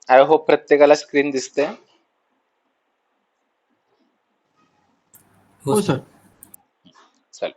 I hope प्रत्येकाला screen दिसते. हो सर. चल.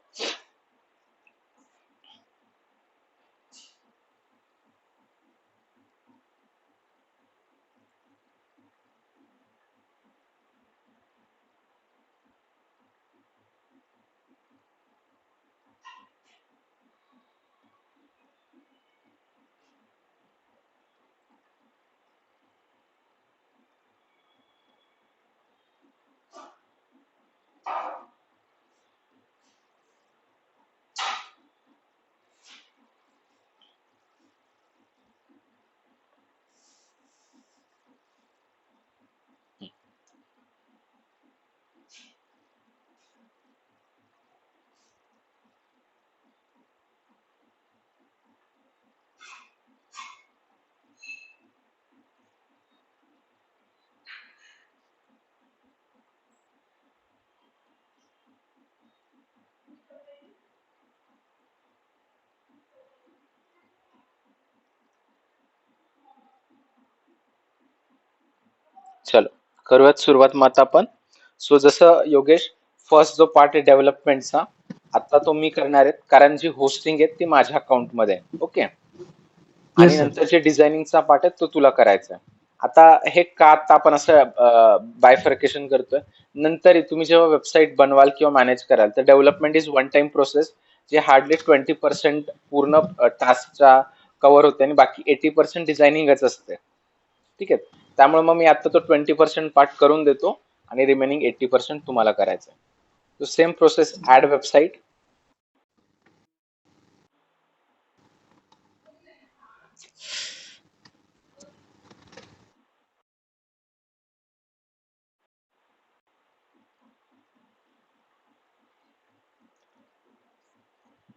चलो करूयात सुरुवात मग आता आपण. सो जसं योगेश, फर्स्ट जो पार्ट आहे डेव्हलपमेंटचा, आता तो मी करणार आहे कारण जी होस्टिंग आहे ती माझ्या अकाउंट मध्ये आहे. ओके. आणि येस सर. नंतर जे डिझायनिंगचा पार्ट आहे तो तुला करायचा आहे. आता हे का आता आपण असं बायफर्केशन करतोय, नंतर तुम्ही जेव्हा वेबसाईट बनवाल किंवा मॅनेज कराल तर development is one time process, जे हार्डली 20% पूर्ण टास्कचा कव्हर होते आणि बाकी 80% डिझायनिंगच असते. ठीक आहे. त्यामुळे मग मी आता तो 20% पार्ट करून देतो आणि रिमेनिंग 80% तुम्हाला करायचं आहे. तो सेम प्रोसेस, ऍड वेबसाईट.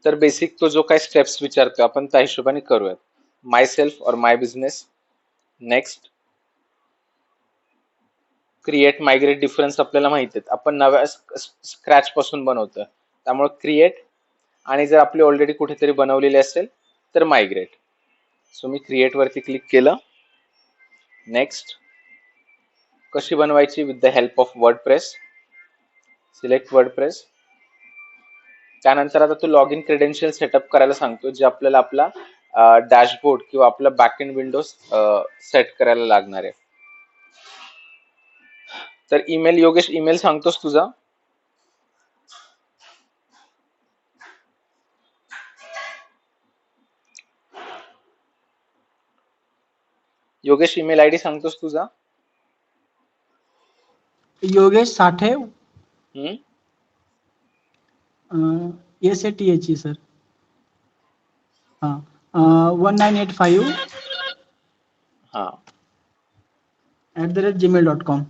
तर बेसिक तो जो काही स्टेप्स विचारतो आपण त्या हिशोबाने करूयात. माय सेल्फ और my business. Next, create migrate difference आपल्याला माहिती आहेत, आपण नव्या स्क्रॅच पासून बनवतोय, त्यामुळे क्रिएट, आणि जर आपली ऑलरेडी कुठेतरी बनवलेली असेल तर मायग्रेट. सो मी क्रिएट वरती क्लिक केलं. नेक्स्ट, कशी बनवायची with the help of WordPress. Select WordPress. त्यानंतर आता तो लॉग इन क्रेडेन्शियल सेटअप करायला सांगतो, जे आपल्याला आपला डॅशबोर्ड किंवा आपला बॅक एंड विंडोज सेट करायला लागणार आहे. तर ईमेल, योगेश ईमेल सांगतोस तुझा? योगेश ईमेल आयडी सांगतोस तुझा? योगेश साठे, हम्म. SATHE sir. हां. 1985 हा. @gmail.com.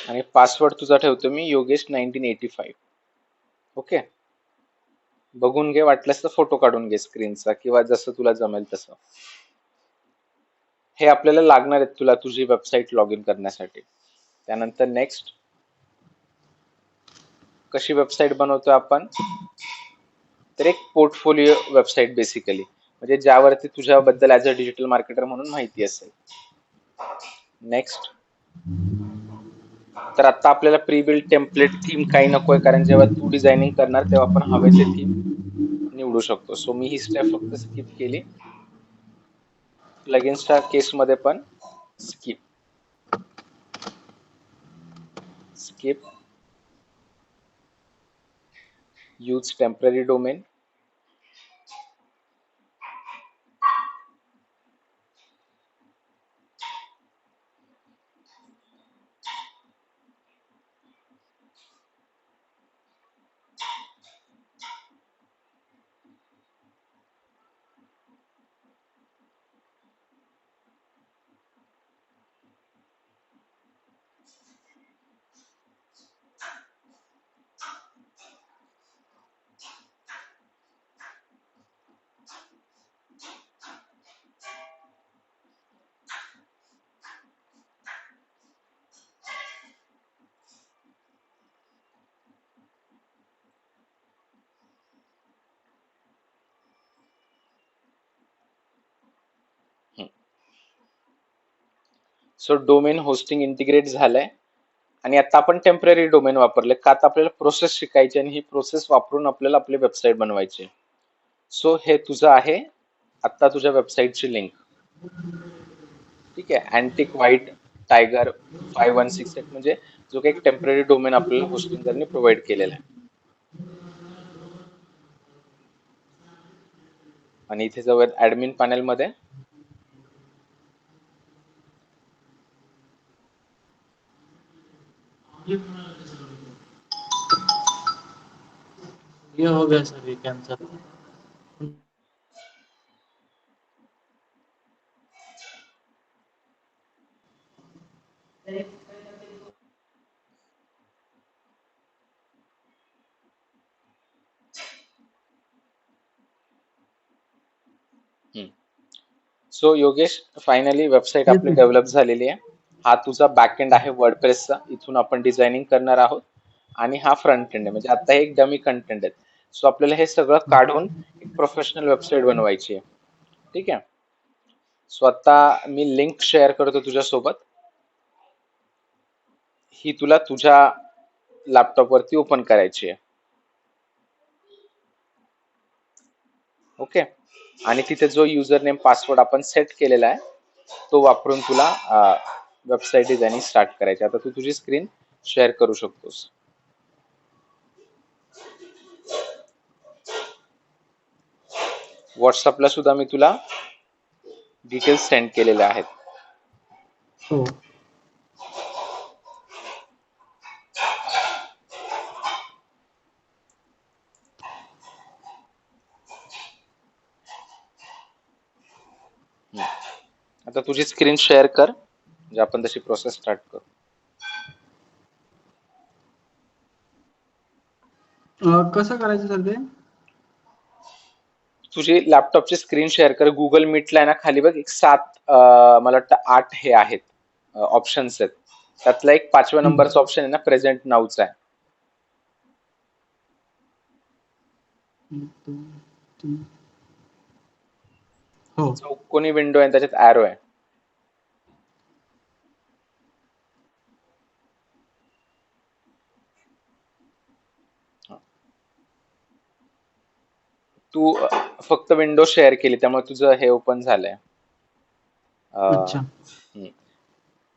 आणि पासवर्ड तुझा ठेवतो मी योगेश 1985. ओके. बघून घे, वाटल्यास तर फोटो काढून घे स्क्रीनचा किंवा जसं तुला जमेल तसं. हे आपल्याला लागणार आहेत तुला तुझी वेबसाईट लॉग इन करण्यासाठी. त्यानंतर नेक्स्ट, कशी वेबसाईट बनवतोय आपण, तर एक पोर्टफोलिओ वेबसाईट बेसिकली, म्हणजे ज्यावरती तुझ्याबद्दल ऍज अ डिजिटल मार्केटर म्हणून माहिती असेल. नेक्स्ट, तर आता आपल्याला प्री बिल्ड टेम्पलेट थीम काही नकोय, कारण जेव्हा तू डिझायनिंग करणार तेव्हा आपण हवे ते थीम निवडू शकतो. सो मी ही स्टेप फक्त स्किप केली. प्लगइन्सच्या केसमध्ये पण skip skip. Use temporary domain. So domain hosting integrate झालंय आणि आता आपण टेम्पररी डोमेन वापरले का, आता आपल्याला प्रोसेस शिकायची आणि ही प्रोसेस वापरून आपल्याला आपली वेबसाईट बनवायची. सो हे तुझं आहे आता तुझ्या वेबसाईटची लिंक. ठीक आहे. अँटिक व्हाईट टायगर 5168 म्हणजे जो काही टेम्पररी डोमेन आपल्याला होस्टिंगरने प्रोव्हाइड केलेला आहे. आणि इथे जाऊयात ऍडमिन पॅनल मध्ये. ये हो गया सर, ये cancel. So Yogesh, finally website Yes, आपली sir. डेव्हलप झालेली आहे. हा तुझा बॅकएंड आहे वर्डप्रेसचा, इथून आपण डिझायनिंग करणार आहोत. आणि हा फ्रंट एंड आहे, म्हणजे आता हे एक डमी कंटेंट आहे. सो आपल्याला हे सगळं काढून एक प्रोफेशनल वेबसाईट बनवायची आहे. ठीक आहे. सो आता मी लिंक शेअर करतो तुझ्यासोबत. ही तुला तुझ्या लॅपटॉप वरती ओपन करायची आहे. ओके. आणि तिथे जो युजर नेम पासवर्ड आपण सेट केलेला आहे तो वापरून तुला वेबसाईट डिझायनिंग स्टार्ट करायची. आता तू तुझी स्क्रीन शेअर करू शकतोस. व्हॉट्सअपला सुद्धा मी तुला डिटेल्स सेंड केलेले आहेत. हो. आता तुझी स्क्रीन शेअर कर, म्हणजे आपण तशी प्रोसेस स्टार्ट करू. कसं करायचं सर ते? तुझी लॅपटॉपची स्क्रीन शेअर कर. गुगल मीटला आहे ना खाली बघ एक 7 मला वाटतं 8 हे आहेत ऑप्शन्स आहेत. त्यातला एक 5व्या नंबरचा ऑप्शन आहे ना प्रेझेंट नाऊचा आहे. हो. चौकोनी विंडो आहे त्याच्यात ॲरो आहे. तू फक्त विंडो शेअर केली त्यामुळे तुझं हे ओपन झालंय. अच्छा.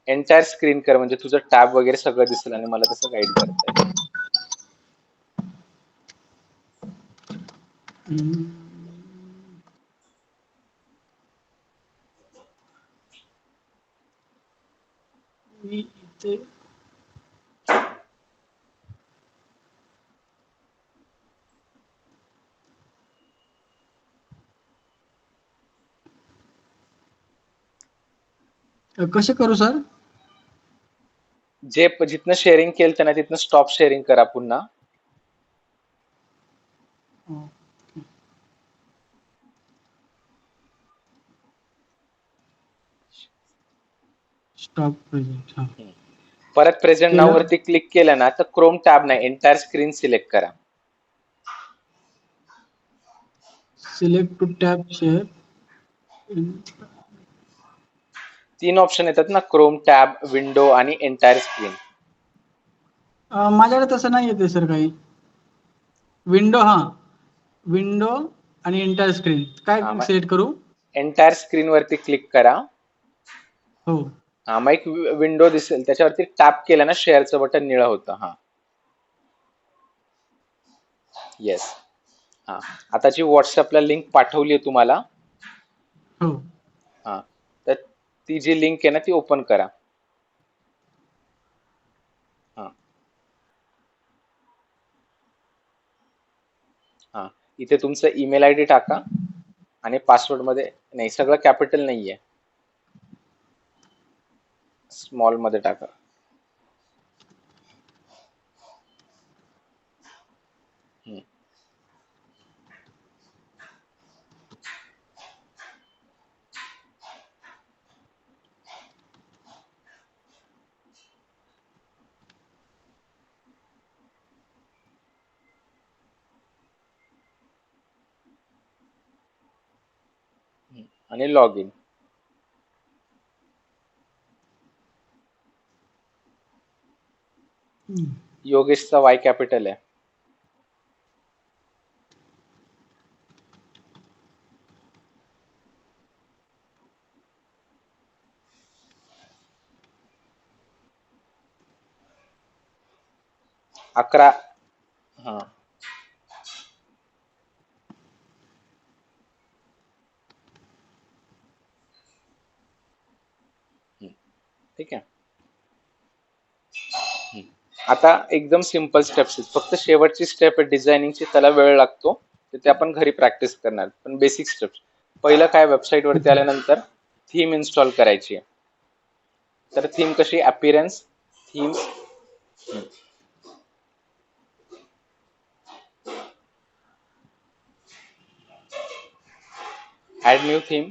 एंटायर स्क्रीन कर, म्हणजे तुझं टॅब वगैरे सगळं दिसेल आणि मला तसं गाईड करता येईल. मी इथे कसे करू सर? जे जिथनं शेअरिंग केलं त्यांना तिथनं स्टॉप शेअरिंग करा पुन्हा. Stop present. हा. परत प्रेझेंट नाव केलं. वरती क्लिक केलं ना तर क्रोम टॅब नाही एंटायर स्क्रीन सिलेक्ट करा. Select to tab share. 3 option येतात ना, क्रोम टॅब, विंडो आणि एंटायर स्क्रीन. माझ्याकडे तसं नाही येते सर काही. विंडो, हा विंडो आणि एंटायर स्क्रीन काय सिलेक्ट करू? एंटायर स्क्रीन वरती क्लिक करा. हो. हा मग एक विंडो दिसेल त्याच्यावरती टॅप केलं ना शेअरचं बटन निळं होतं. हा येस. हा आता जी व्हॉट्सअपला लिंक पाठवली आहे तुम्हाला, हो. हा तर ती जी लिंक आहे ना ती ओपन करा. हा हा इथे तुमचं ईमेल आयडी टाका आणि पासवर्ड मध्ये नाही, सगळं कॅपिटल नाहीये, स्मॉल मध्ये टाका. आणि लॉग इन. योगेशचा वाय कॅपिटल आहे. अकरा. हा ठीक आहे. आता एकदम सिंपल स्टेप्स आहेत, फक्त शेवटची स्टेप आहे डिझायनिंगची, त्याला वेळ लागतो, तर ते आपण घरी प्रॅक्टिस करणार. पण बेसिक स्टेप्स, पहिलं काय, वेबसाईट वरती आल्यानंतर थीम इन्स्टॉल करायची आहे. तर थीम कशी, अपीरन्स थीम, ऍड न्यू थीम,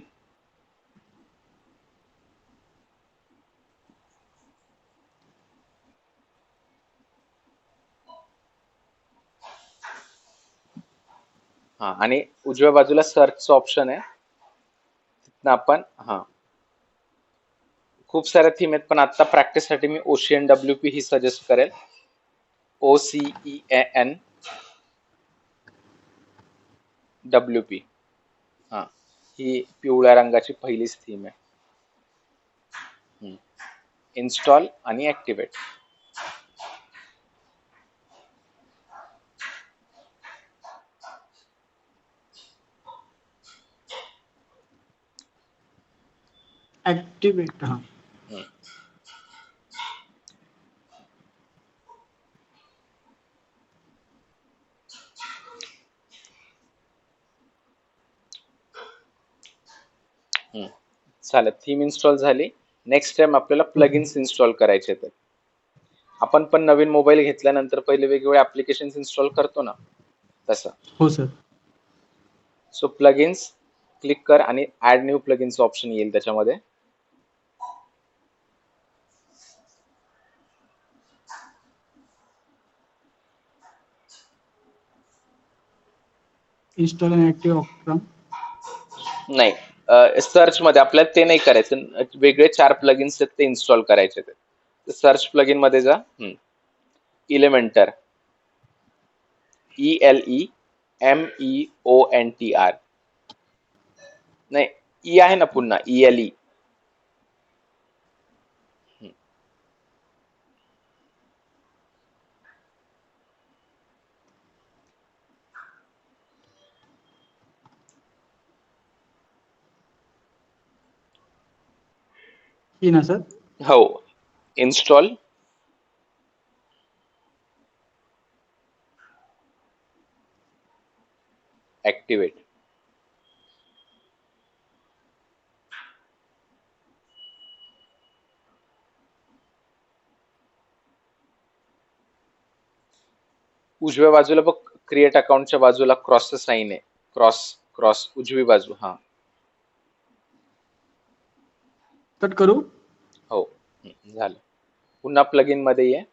हा, आणि उजव्या बाजूला सर्चचं ऑप्शन आहे, तिथनं आपण खूप साऱ्या थीम आहेत, पण आता प्रॅक्टिससाठी मी OceanWP ही सजेस्ट करेल. OCENWP, हा, ही पिवळ्या रंगाची पहिलीच थीम आहे. इन्स्टॉल आणि ऍक्टिव्हेट. ऍक्टिव्हेट. हा, चालेल, थीम इन्स्टॉल झाली. नेक्स्ट टाइम आपल्याला प्लगइन्स इन्स्टॉल करायचे आहेत. आपण पण नवीन मोबाईल घेतल्यानंतर पहिले वेगवेगळे ऍप्लिकेशन इन्स्टॉल करतो ना, तसं. हो सर. सो प्लगइन्स क्लिक कर आणि ऍड न्यू प्लगइन्स ऑप्शन येईल त्याच्यामध्ये. Install and active option. नाही, सर्च मध्ये आपल्याला ते नाही करायचं, वेगळे 4 प्लगइन्स आहेत ते इन्स्टॉल करायचे. सर्च प्लगइन मध्ये जा. इलेमेंटर, ELEMEONTR, नाही, ई आहे ना पुन्हा, ELE. ही ना सर. हो, इन्स्टॉल, ऍक्टिव्हेट. उजव्या बाजूला बघ, क्रिएट अकाउंटच्या बाजूला क्रॉसचं साइन आहे, क्रॉस क्रॉस उजवी बाजू. हा, कट करू. हो, झालं. पुन्हा प्लगइन मध्ये ये.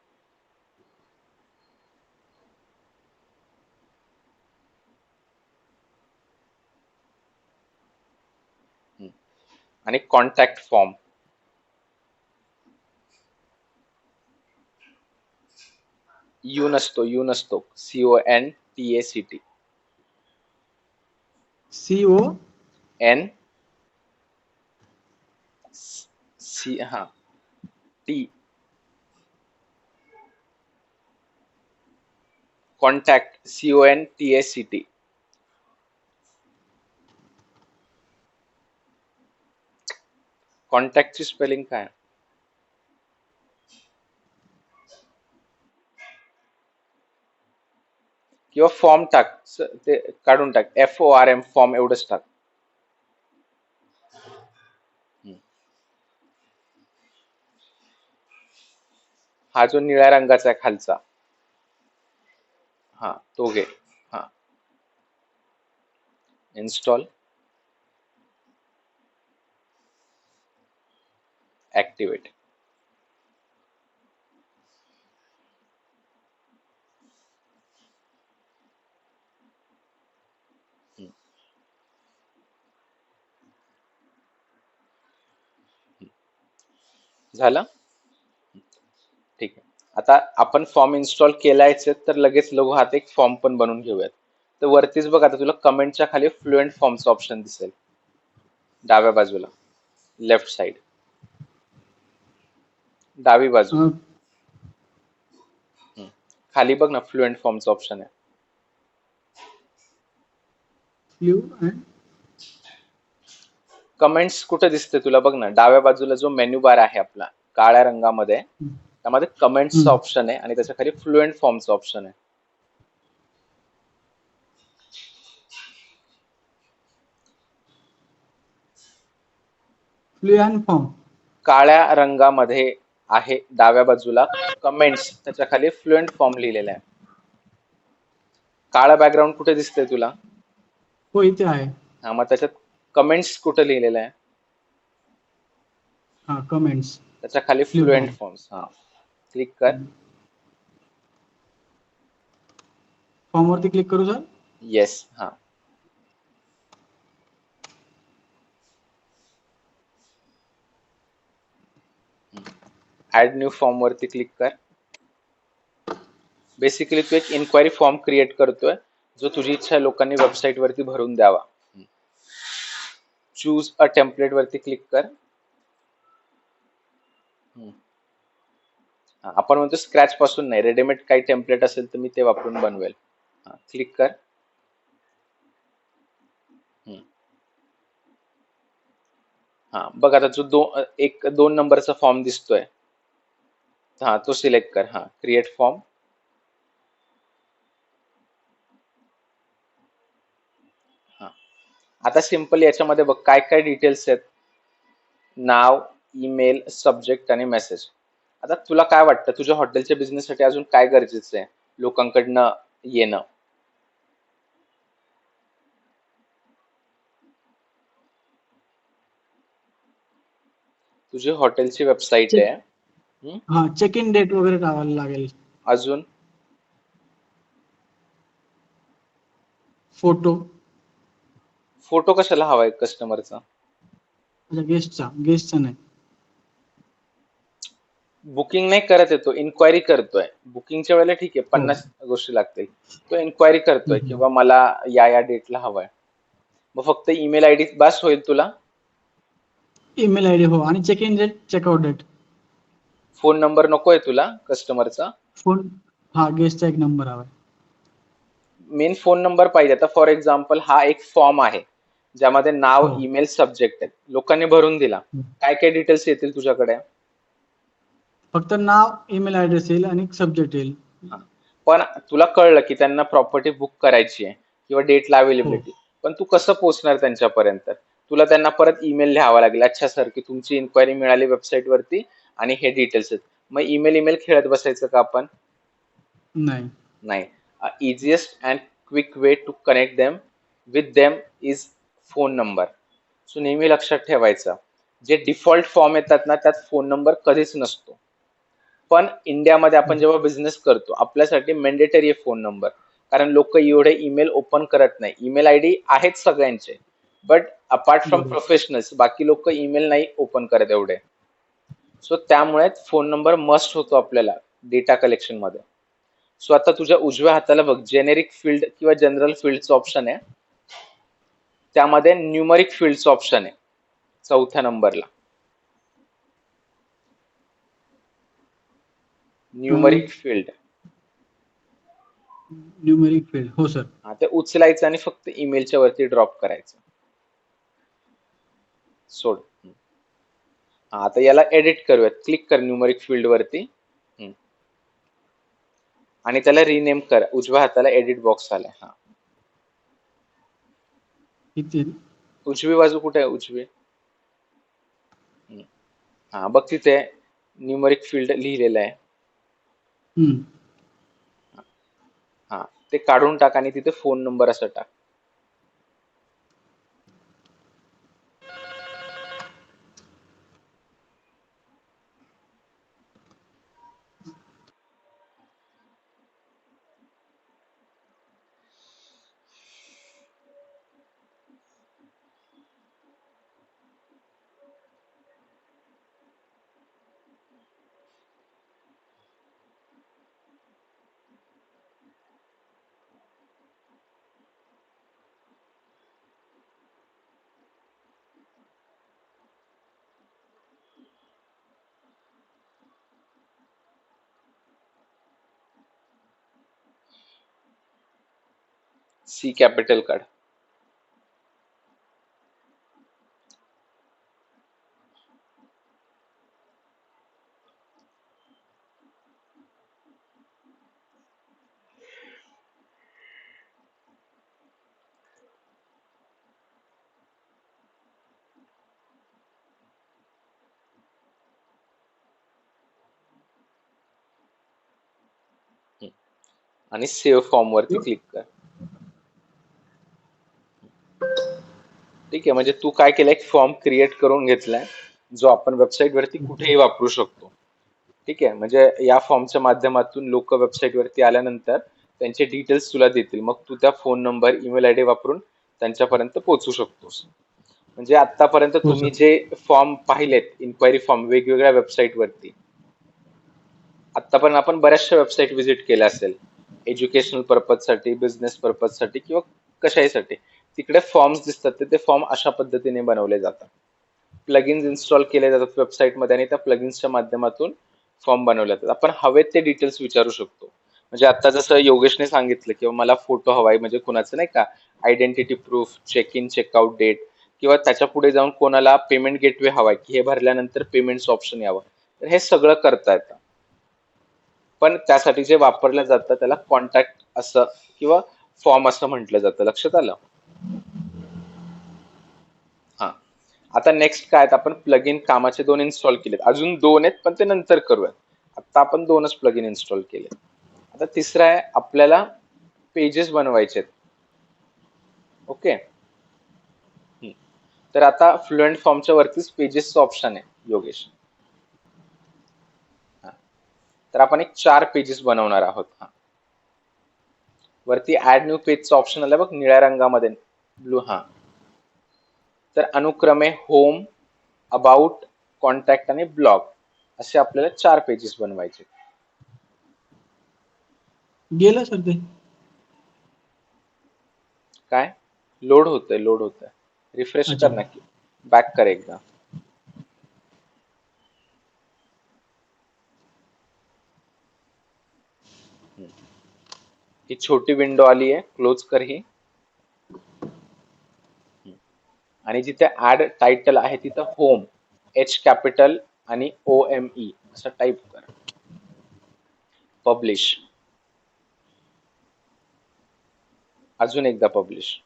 आणि कॉन्टॅक्ट फॉर्म, यू नसतो, CONTACT, CO. N C, हा, T, कॉन्टॅक्ट, CONTACT. कॉन्टॅक्टची स्पेलिंग काय, किंवा फॉर्म टाक, ते काढून टाक, FORM, फॉर्म एवढंच टाक. हा जो निळ्या रंगाचा आहे खालचा, हा, तो घे. हा, इन्स्टॉल, ऍक्टिव्हेट. झालं, ठीक आहे. आता आपण फॉर्म इन्स्टॉल केलायच आहे, तर लगेच लघु हात एक फॉर्म पण बनवून घेऊयात. तर वरतीच बघ, आता तुला कमेंटच्या खाली फ्लुएंट फॉर्मचा ऑप्शन दिसेल डाव्या बाजूला, लेफ्ट साइड, डावी बाजू. खाली बघ ना, फ्लुएंट फॉर्मचा ऑप्शन आहे. फ्ल्यू अँड कमेंट्स कुठे दिसते तुला? बघ ना, डाव्या बाजूला जो मेन्यू बार आहे आपला काळ्या रंगामध्ये, त्यामध्ये कमेंट्सचा ऑप्शन आहे आणि त्याच्या खाली फ्लुएंट फॉर्मचा ऑप्शन आहे. Flu and form. काळ्या रंगामध्ये आहे डाव्या बाजूला कमेंट्स, त्याच्या खाली फ्लुएंट फॉर्म लिहिलेला आहे. काळा बॅकग्राऊंड कुठे दिसतंय तुला? हो, इथे आहे. हा, मग त्याच्यात कमेंट्स कुठे लिहिलेलं आहे? हा, कमेंट्स. त्याच्या खाली फ्ल्यू फ्लुएंट फॉर्म. फॉर्म्स. हा, क्लिक कर. फॉर्म वरती क्लिक करू सर? येस. हा, ऍड न्यू फॉर्म वरती क्लिक कर. बेसिकली तू एक इन्क्वायरी फॉर्म क्रिएट करतोय, जो तुझी इच्छा लोकांनी वेबसाईट वरती भरून द्यावा. चूज अ टेम्पलेट वरती क्लिक कर. आपण म्हणतो स्क्रॅच पासून नाही, रेडीमेड काही टेम्पलेट असेल तर मी ते वापरून बनवेल. क्लिक कर. हा, बघ आता जो एक 2 नंबरचा फॉर्म दिसतोय, हा तो सिलेक्ट कर. हा, क्रिएट फॉर्म. हा, आता सिंपल याच्यामध्ये बघ काय काय डिटेल्स आहेत. नाव, ईमेल, सब्जेक्ट आणि मेसेज. आता तुला काय वाटतं, तुझ्या हॉटेलच्या बिझनेससाठी अजून काय गरजेचं आहे लोकांकडनं येणं? तुझी हॉटेलची वेबसाईट चेक. आहे. हा, चेक इन डेट वगैरे लावायला लागेल. अजून फोटो. फोटो कशाला हवाय कस्टमरचा? अच्छा, गेस्टचा नाही. बुकिंग नाही करत आहे तो, इन्क्वायरी करतोय. बुकिंगच्या वेळेला ठीक आहे, 50 गोष्टी लागतील. तो इन्क्वायरी करतोय किंवा मला या डेटला हवाय. मग फक्त ईमेल आयडी बस होईल तुला? ईमेल आयडी हो, आणि check in date, checkout date. Phone number नकोय तुला कस्टमरचा? फोन, हा, गेस्टचा एक नंबर हवाय. मेन फोन नंबर पाहिजे. आता फॉर एक्झाम्पल हा एक फॉर्म आहे ज्यामध्ये नाव, हो. ईमेल, सब्जेक्ट आहे. लोकांनी भरून दिला, काय काय डिटेल्स येतील तुझ्याकडे? फक्त नाव, ईमेल ऍड्रेस येईल आणि सब्जेक्ट येईल. पण तुला कळलं की त्यांना प्रॉपर्टी बुक करायची आहे किंवा डेटला हो. अवेलेबिलिटी, पण तू कसं पोहोचणार त्यांच्यापर्यंत? तुला त्यांना परत ईमेल लिहावा लागेल, अच्छा सर की तुमची इन्क्वायरी मिळाली वेबसाईट वरती आणि हे डिटेल्स आहेत. मग ईमेल खेळत बसायचं का आपण? नाही. नाही. Easiest and quick way to connect them with them is phone number. So नेहमी लक्षात ठेवायचं, जे डिफॉल्ट फॉर्म येतात ना त्यात फोन नंबर कधीच नसतो. पण इंडियामध्ये आपण जेव्हा बिझनेस करतो आपल्यासाठी मॅन्डेटरी आहे फोन नंबर, कारण लोक एवढे ईमेल ओपन करत नाही. ईमेल आयडी आहेत सगळ्यांचे, बट अपार्ट फ्रॉम बरोबर. प्रोफेशनल्स बाकी लोक ईमेल नाही ओपन करत एवढे. सो त्यामुळे फोन नंबर मस्ट होतो आपल्याला डेटा कलेक्शन मध्ये. सो आता तुझ्या उजव्या हाताला बघ जेनेरिक फील्ड किंवा जनरल फील्डचं ऑप्शन आहे, त्यामध्ये न्यूमरिक फील्डचं ऑप्शन आहे 4थ्या नंबरला. Numeric field. न्यूमेरिक फील्ड, हो सर. हा, ते उचलायचं आणि फक्त ईमेलच्या वरती ड्रॉप करायचं. सोड. आता याला एडिट करूयात. क्लिक कर न्यूमरिक फील्ड वरती आणि त्याला रिनेम कर. उजव्या हाताला एडिट बॉक्स आलाय. हा, इथे उजवी बाजू कुठे आहे? उजवी. हा, बघ तिथे न्यूमरिक फील्ड लिहिलेलं आहे. हा, ते काढून टाक आणि तिथे फोन नंबर असं टाक. सी कॅपिटल काढ. आणि सेव्ह फॉर्म वरती क्लिक कर. ठीक आहे, म्हणजे तू काय केलं, एक फॉर्म क्रिएट करून घेतलाय जो आपण वेबसाईट वरती कुठेही वापरू शकतो. ठीक आहे, म्हणजे या फॉर्मच्या माध्यमातून लोक वेबसाईट वरती आल्यानंतर त्यांचे डिटेल्स तुला देतील, मग तू त्या फोन नंबर, ईमेल आयडी वापरून त्यांच्यापर्यंत पोहोचू शकतोस. म्हणजे आतापर्यंत हो तुम्ही सर. जे फॉर्म पाहिलेत, इन्क्वायरी फॉर्म वेगवेगळ्या वेबसाईट वरती, आतापर्यंत आपण बऱ्याचशा वेबसाईट व्हिजिट केल्या असेल, एज्युकेशनल पर्पज साठी, बिझनेस पर्पज साठी किंवा कशाहीसाठी. तिकडे फॉर्म्स दिसतात, ते फॉर्म अशा पद्धतीने बनवले जातात. प्लगइन्स इन्स्टॉल केले जातात वेबसाईट मध्ये आणि त्या प्लगइन्सच्या माध्यमातून फॉर्म बनवले जातात. आपण हवेत ते डिटेल्स विचारू शकतो. म्हणजे आता जसं योगेशने सांगितलं किंवा मला फोटो हवाय, म्हणजे कुणाचं नाही का identity proof, check in checkout date, किंवा त्याच्या पुढे जाऊन कोणाला पेमेंट गेटवे हवाय की हे भरल्यानंतर पेमेंट्स ऑप्शन यावं, तर हे सगळं करता येतं. पण त्यासाठी जे वापरलं जातं त्याला कॉन्टॅक्ट असं किंवा फॉर्म असं म्हटलं जातं. लक्षात आलं? हा, आता नेक्स्ट काय, आपण प्लगइन कामाचे 2 इन्स्टॉल केलेत, अजून 2 आहेत पण ते नंतर करूयात. आता आपण 2च प्लगइन इन्स्टॉल केले. आता तिसरा आहे, आपल्याला पेजेस बनवायचे आहेत. ओके, तर आता फ्लुएंट फॉर्मच्या वरतीच पेजेसचं ऑप्शन आहे योगेश. हा, तर आपण एक 4 पेजेस बनवणार आहोत. हा, वरती ऍड न्यू पेजचं ऑप्शन आलं बघ निळ्या रंगामध्ये, ब्लू. हा, तर अनुक्रमे होम, अबाउट, कॉन्टॅक्ट आणि ब्लॉग असे आपल्याला 4 पेजेस बनवायचे. गेलं सर ते. काय लोड होतंय, रिफ्रेश अच्छा. कर ना, की बॅक कर एकदा. ही छोटी विंडो आली आहे, क्लोज कर ही. आणि जिथे ऍड टायटल आहे तिथं होम, एच कॅपिटल आणि OME असं टाईप कर. पब्लिश, अजून एकदा पब्लिश.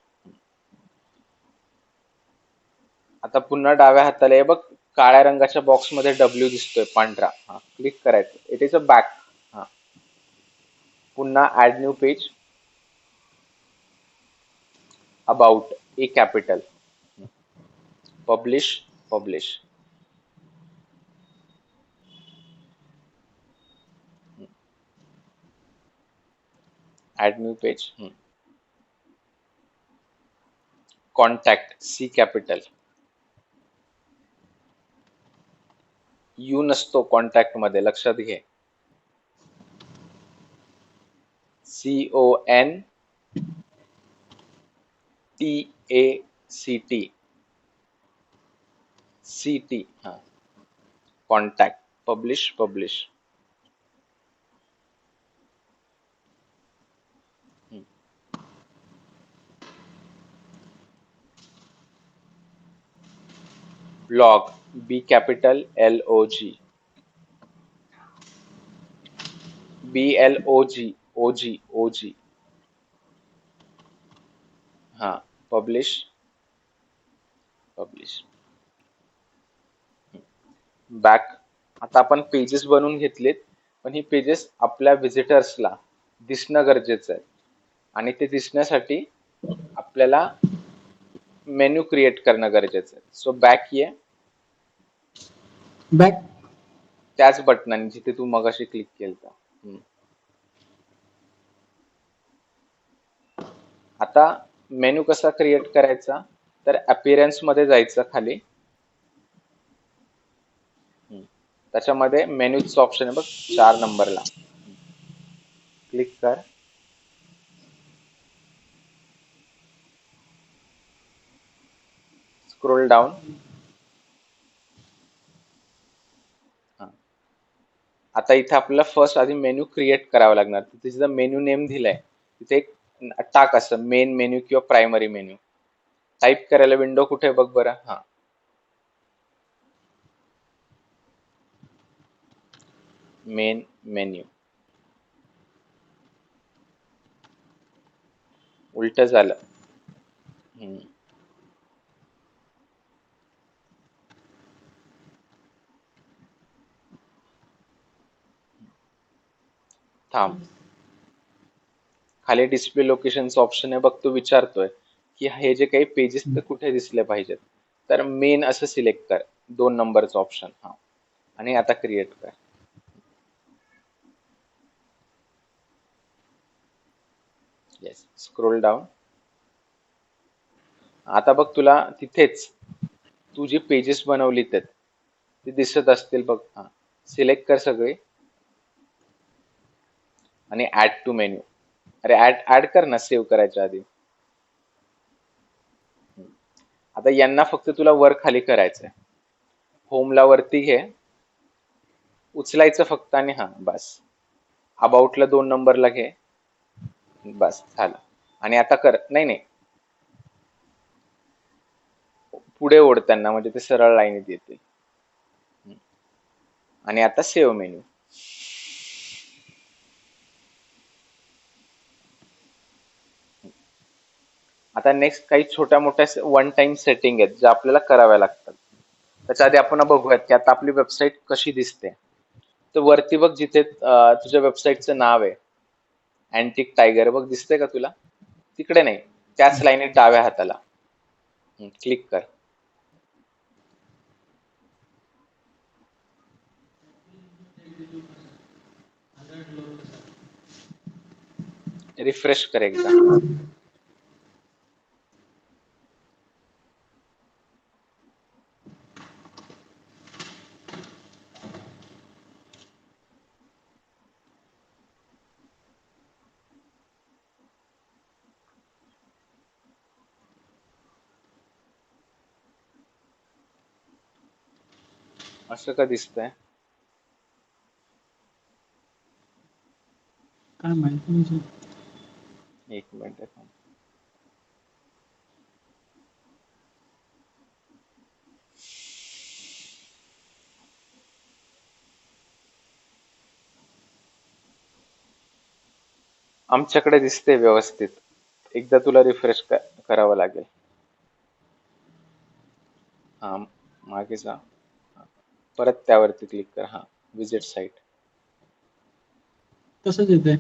आता पुन्हा डाव्या हाताला हे बघ काळ्या रंगाच्या बॉक्स मध्ये W दिसतोय पांढरा, हा क्लिक करायचं. It is a back. हा, पुन्हा add new page, about, A capital, publish, publish, add new page, contact, C capital, U नसतो कॉन्टॅक्ट मध्ये, लक्षात घे. CONTACT, CT. हा, contact, publish, publish. Blog, B capital LOG, BLOG, OG. हा, publish, publish, back. आता आपण पेजेस बनवून घेतलेत, पण ही पेजेस आपल्या व्हिजिटर्सला दिसणं गरजेचं आहे. आणि ते दिसण्यासाठी आपल्याला मेन्यू क्रिएट करणं गरजेचं आहे. सो बॅक ये, बॅक. त्याच बटनाने जिथे तू मगाशी क्लिक केलं. आता मेन्यू कसा क्रिएट करायचा, तर अपीअरन्स मध्ये जायचं खाली. त्याच्यामध्ये मेन्यूचं ऑप्शन आहे बघ 4 नंबरला, क्लिक कर. Scroll down. आता इथे आपल्याला फर्स्ट आधी मेन्यू क्रिएट करावा लागणार. तिथे मेन्यू नेम दिलाय, तिथे एक टाक असं मेन मेन्यू किंवा प्रायमरी मेन्यू टाईप करायला विंडो कुठे आहे बघ बरं. हा मेन मेन्यू उलट झालं. थांब, खाली डिस्प्ले लोकेशनचं ऑप्शन आहे बघ, तो विचारतोय की हे जे काही पेजेस ते कुठे दिसले पाहिजेत. तर मेन असं सिलेक्ट कर, 2 नंबरचं ऑप्शन. हा आणि आता क्रिएट कर. Yes, scroll down. आता बघ तुला तिथेच तू जी पेजेस बनवली ते दिसत असतील बघ. हा सिलेक्ट कर सगळे आणि ऍड टू मेन्यू. अरे ऍड कर ना सेव्ह करायच्या आधी. आता यांना फक्त तुला वर खाली करायचंय. होमला वरती घे, उचलायचं फक्त आणि हा बस. अबाउटला 2 नंबरला घे, बस झालं. आणि आता कर, नाही नाही पुढे ओढ त्यांना, म्हणजे ते सरळ लाईनीत येतील. आणि आता सेव्ह मेन्यू. आता नेक्स्ट काही छोट्या मोठ्या वन टाइम सेटिंग आहेत ज्या आपल्याला कराव्या लागतात. त्याच्या आधी आपण बघूयात की आता आपली वेबसाईट कशी दिसते. तर वरती बघ जिथे तुझ्या वेबसाईटचं नाव आहे अँटिक टायगर बघ, दिसतंय का तुला? तिकडे नाही, त्याच लाईनीत डाव्या हाताला क्लिक कर. रिफ्रेश कर एकदा. असं का दिसतंय? काय माहिती नाही sir. एक मिनिट थांब. आमच्याकडे दिसते व्यवस्थित, एकदा तुला रिफ्रेश करावं लागेल. हा मागे जा, परत त्यावरती क्लिक कर. हा विजिट साईट. तसंच येते.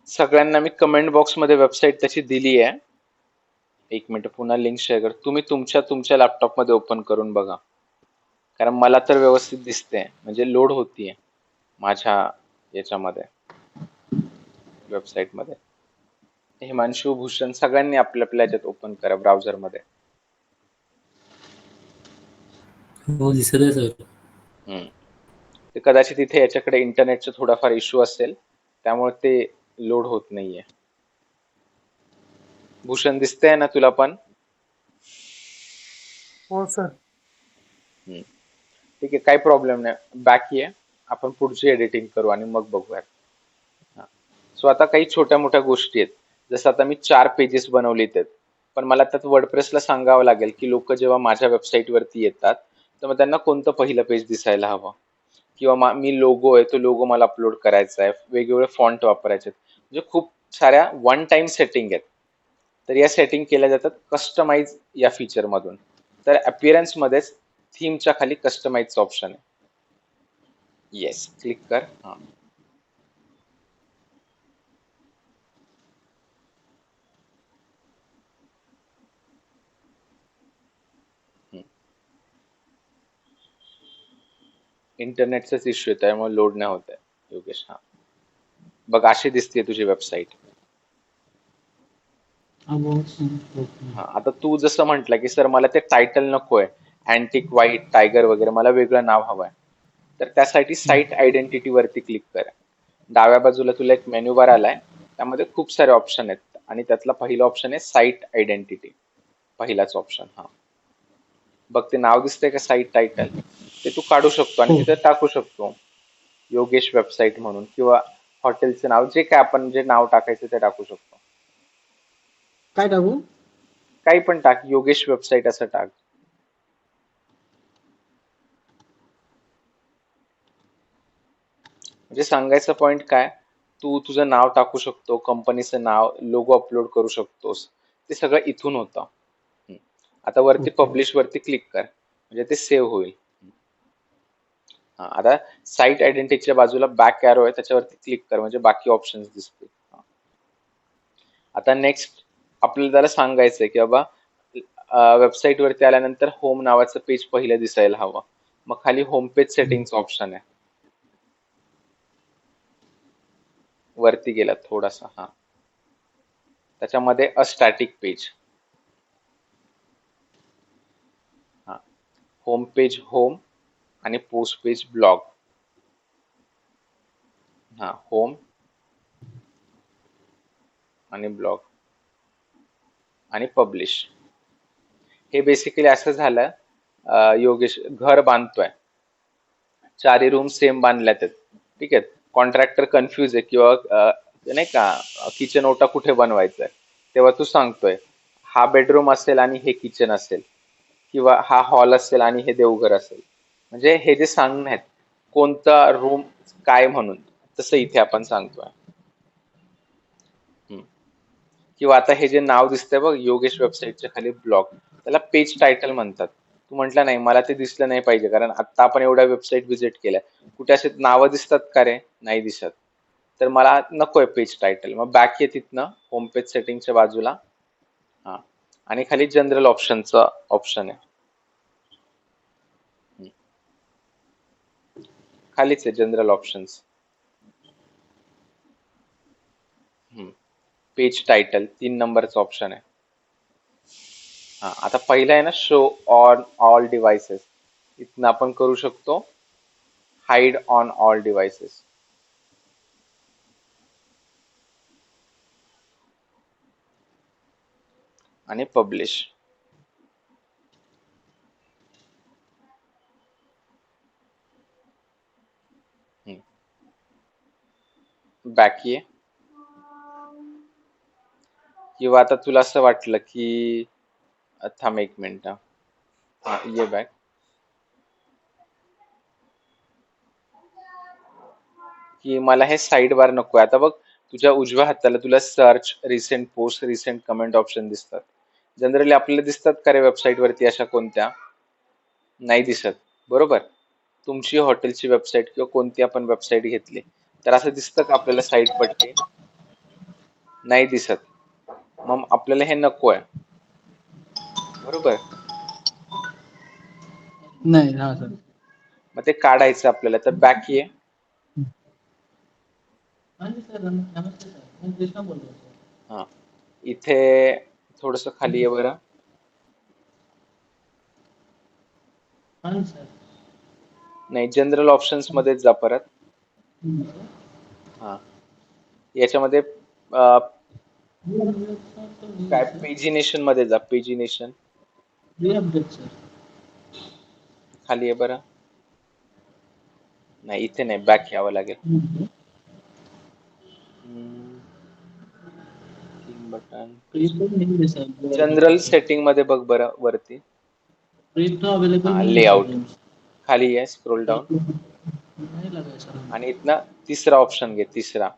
सगळ्यांना मी कमेंट बॉक्स मध्ये वेबसाईट त्याची दिली आहे. एक मिनिट पुन्हा लिंक शेअर कर. तुम्ही तुमच्या लॅपटॉप मध्ये ओपन करून बघा, कारण मला तर व्यवस्थित दिसते, म्हणजे लोड होतीये माझ्या याच्यामध्ये वेबसाईट मध्ये. हिमांशु, भूषण सगळ्यांनी आपल्या आपल्या याच्यात ओपन करा ब्राउझर मध्ये. हो दिसत आहे सर. ते कदाचित इथे याच्याकडे इंटरनेटचा थोडाफार इश्यू असेल, त्यामुळे ते लोड होत नाहीये. भूषण दिसतंय ना तुला पण? हो सर. ठीक आहे, काही प्रॉब्लेम नाही. बॅक ये, आपण पुढची एडिटिंग करू आणि मग बघूयात. सो आता काही छोट्या मोठ्या गोष्टी आहेत, जसं आता मी 4 पेजेस बनवलेत आहेत, पण मला त्यात वर्डप्रेसला सांगावं लागेल की लोक जेव्हा माझ्या वेबसाईट वरती येतात तर मग त्यांना कोणतं पहिलं पेज दिसायला हवं, किंवा मी लोगो आहे तो लोगो मला अपलोड करायचा आहे, वेगवेगळे फॉन्ट वापरायचे आहेत. म्हणजे खूप साऱ्या वन टाइम सेटिंग आहेत. तर या सेटिंग केल्या जातात कस्टमाइज या फीचर मधून. तर अपीअरन्स मध्येच थीमच्या खाली कस्टमाइजचं ऑप्शन आहे. येस, क्लिक कर. हा इंटरनेटचाच इश्यू आहे त्यामुळे लोड नाही होत आहे योगेश. हा बघ अशी दिसते तुझी वेबसाईट. हा आता तू जसं म्हंटल की सर मला ते टायटल नकोय, अँटिक व्हाईट टायगर वगैरे, मला वेगळं नाव हवंय, तर त्यासाठी साईट आयडेंटिटी वरती क्लिक कर. डाव्या बाजूला तुला एक मेन्यू बार आलाय, त्यामध्ये खूप सारे ऑप्शन आहेत आणि त्यातला पहिला ऑप्शन आहे साईट आयडेंटिटी, पहिलाच ऑप्शन. हा बघ ते नाव दिसतंय का साईट टायटल, ते तू काढू शकतो आणि हो. तिथे टाकू शकतो योगेश वेबसाईट म्हणून, किंवा हॉटेलचं नाव, जे काय आपण जे नाव टाकायचं ते टाकू शकतो. काय टाकू? काही पण टाक, योगेश वेबसाईट असं टाक. म्हणजे सांगायचं पॉइंट काय, तू तुझं नाव टाकू शकतो, कंपनीचं नाव, लोगो अपलोड करू शकतोस, ते सगळं इथून होतं. आता वरती ओके. पब्लिश वरती क्लिक कर, म्हणजे ते सेव्ह होईल. आता साईट आयडेंटिटीच्या बाजूला बॅक एरो आहे, त्याच्यावरती क्लिक कर, म्हणजे बाकी ऑप्शन्स दिसतील. आता नेक्स्ट आपल्याला त्याला सांगायचंय की बाबा वेबसाईट वरती आल्यानंतर होम नावाचं पेज पहिलं दिसायला हवं. मग खाली होम पेज सेटिंगचं ऑप्शन आहे, वरती गेला थोडासा, हा, त्याच्यामध्ये अ स्टॅटिक पेज, हा, होम पेज होम आणि पोस्ट पेज ब्लॉग, हा, होम आणि ब्लॉग आणि पब्लिश. हे बेसिकली असं झालं, योगेश घर बांधतोय, चारही रूम सेम बांधल्यात आहेत, ठीक आहे, कॉन्ट्रॅक्टर कन्फ्यूज आहे, किंवा नाही का किचन ओटा कुठे बनवायचा आहे, तेव्हा तू सांगतोय हा बेडरूम असेल आणि हे किचन असेल, किंवा हा हॉल असेल आणि हे देवघर असेल. म्हणजे हे जे सांगणं आहेत कोणता रूम काय म्हणून, तसं इथे आपण सांगतोय. किंवा आता हे जे नाव दिसतंय बघ योगेश वेबसाईटच्या खाली ब्लॉग, त्याला पेज टायटल म्हणतात. तू म्हटलं नाही मला ते दिसलं नाही पाहिजे, कारण आता आपण एवढ्या वेबसाईट व्हिजिट केल्या, कुठे असे नावं दिसतात का रे, नाही दिसत, तर मला नकोय पेज टायटल. मग बॅक ये तिथनं होम पेज सेटिंगच्या बाजूला, हा, आणि खाली जनरल ऑप्शनचं ऑप्शन आहे, खालीच आहे जनरल ऑप्शन्स, पेज टायटल 3 नंबरचं ऑप्शन आहे. हा, आता पहिला आहे ना शो ऑन ऑल डिव्हाइसेस, इथनं आपण करू शकतो हाईड ऑन ऑल डिव्हाइसेस, आणि पब्लिश. बॅक ये, किंवा आता तुला असं वाटलं की थांब एक मिनिट, हा ये बॅक, की मला हे साईड बार नकोय. आता बघ तुझ्या उजव्या हाताला तुला search, recent post, recent comment option दिसतात. जनरली आपल्याला दिसतात का रे वेबसाईट वरती अशा कोणत्या, नाही दिसत, बरोबर. तुमची हॉटेलची वेबसाईट किंवा कोणती आपण वेबसाईट घेतली तर असं दिसतं का आपल्याला साईड पट्टी, नाही दिसत. मग आपल्याला हे नको आहे, बरोबर. नाही, हा सर. मग ते काढायचं आपल्याला, तर बॅक ये, हा, इथे थोडस खाली आहे बरं, नाही जनरल ऑप्शन्स मध्ये जा परत, हा, याच्यामध्ये काय पेजिनेशन मध्ये जा, पेजिनेशन खाली आहे बरं, नाही इथे नाही, बॅक यावं लागेल. थीम बटन, जनरल सेटिंग मध्ये बघ बरं वरती, हा, लेआउट खाली आहे, स्क्रोल डाऊन, आणि इथनं तिसरा ऑप्शन घे, तिसरा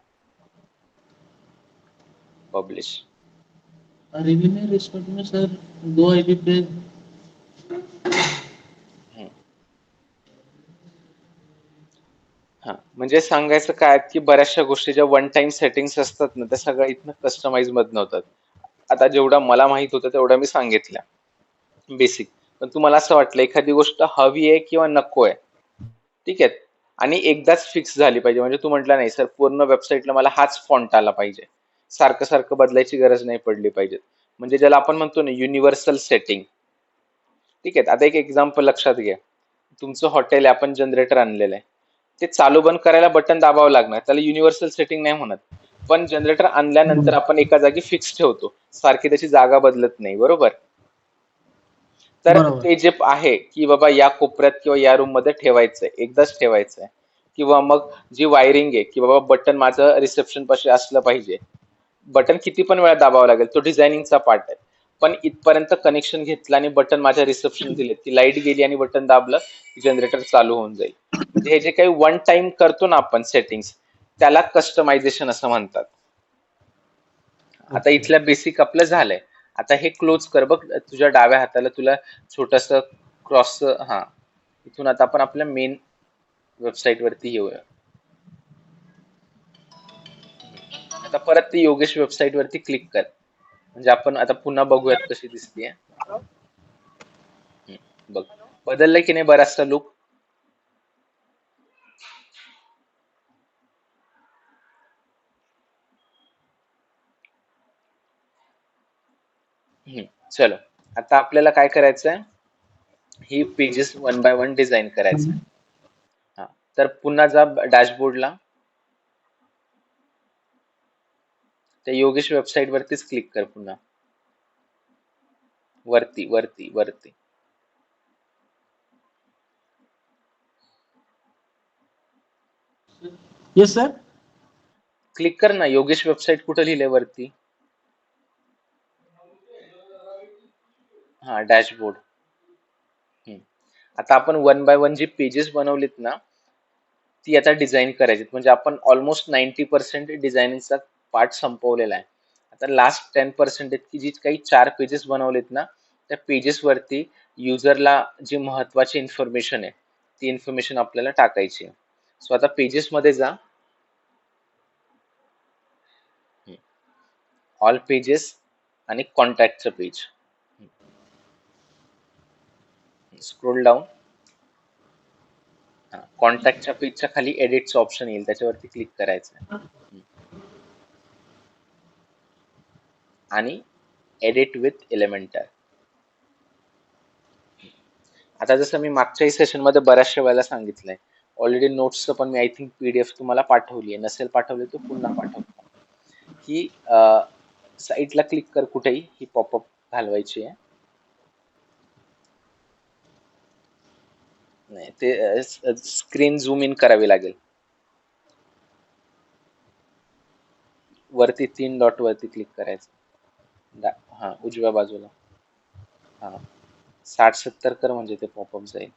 पब्लिश. रिव्ह्यू रिस्पॉन्स में सर 2 आईडी पे हा, म्हणजे सांगायचं काय की बऱ्याचशा गोष्टी ज्या वन टाइम सेटिंग्स असतात ना, त्या सगळ्या इथनं कस्टमाइज मधनं होतात. आता जेवढा मला माहित होतं तेवढा मी सांगितल्या बेसिक, पण तुम्हाला असं वाटलं एखादी गोष्ट हवी आहे किंवा नको आहे, ठीक आहे, आणि एकदाच फिक्स झाली पाहिजे, म्हणजे तू म्हटलं नाही सर पूर्ण वेबसाईटला मला हाच फॉन्ट आला पाहिजे, सारखं सारखं बदलायची गरज नाही पडली पाहिजे, म्हणजे ज्याला आपण म्हणतो ना युनिव्हर्सल सेटिंग, ठीक आहे. आता एक एक्झाम्पल लक्षात घ्या, तुमचं हॉटेल आहे, आपण जनरेटर आणलेलं आहे, ते चालू बंद करायला बटन दाबावं लागणार, त्याला युनिव्हर्सल सेटिंग नाही म्हणत, पण जनरेटर आणल्यानंतर आपण एका जागी फिक्स ठेवतो, सारखी त्याची जागा बदलत नाही, बरोबर. तर बरोबर. ते जे आहे की बाबा या कोपऱ्यात किंवा या रूम मध्ये ठेवायचंय, एकदाच ठेवायचंय. किंवा मग जी वायरिंग आहे की बाबा बटन माझं रिसेप्शन पाशी असलं पाहिजे. बटन किती पण वेळा दाबावं लागेल, तो डिझायनिंगचा पार्ट आहे. पण इथपर्यंत कनेक्शन घेतलं आणि बटन माझ्या रिसेप्शन दिले, ती लाईट गेली आणि बटन दाबलं, जनरेटर चालू होऊन जाईल. म्हणजे हे जे काही वन टाइम करतो ना आपण सेटिंग्स, त्याला कस्टमायझेशन असं म्हणतात. आता ओके. इथल्या बेसिक आपलं झालंय. आता हे क्लोज कर बघ, तुझ्या डाव्या हाताला तुला छोटस क्रॉस, हा. इथून आता आपण आपल्या मेन वेबसाईट वरती येऊया. आता परत ती योगेश वेबसाईट वरती क्लिक कर, म्हणजे आपण आता पुन्हा बघूयात कशी दिसतीये. बघ, बदललंय की नाही बराचसा लुक. चलो, आता आपल्याला काय करायचंय, ही pages one by one design करायचंय. हा, तर पुन्हा जा डॅशबोर्डला, त्या योगेश वेबसाईट वरतीच क्लिक कर पुन्हा. वरती वरती वरती येस सर. क्लिक कर ना. योगेश वेबसाईट कुठं लिहिलंय वरती? हा, डॅशबोर्ड. आता आपण वन बाय वन जी पेजेस बनवलीत ना, ती आता डिझाईन करायची. म्हणजे आपण ऑलमोस्ट 90% डिझायनिंगचा पार्ट संपवलेला आहे. आता लास्ट 10% की जी काही 4 पेजेस बनवलेत ना, त्या पेजेस वरती युजरला जी महत्वाची इन्फॉर्मेशन आहे, ती इन्फॉर्मेशन आपल्याला टाकायची आहे. सो आता पेजेस मध्ये जा, ऑल पेजेस आणि कॉन्टॅक्टचं पेज. Scroll down. कॉन्टॅक्टच्या पेजच्या खाली एडिटचं ऑप्शन येईल, त्याच्यावरती क्लिक करायचं आहे. आणि एडिट विथ एलिमेंटर. आता जसं मी मागच्याही सेशन मध्ये बऱ्याचशा वेळेला सांगितलंय, ऑलरेडी नोट्सचं पण मी आय थिंक पीडीएफ तुम्हाला पाठवली आहे. नसेल पाठवली तर पुन्हा पाठवतो. ही साईटला क्लिक कर कुठेही, ही पॉपअप घालवायची आहे. नाही, ते स्क्रीन झूम इन करावी लागेल. वरती 3 डॉट वरती क्लिक करायचं. हा, उजव्या बाजूला. हा, 60-70 कर म्हणजे ते पॉपअप जाईल.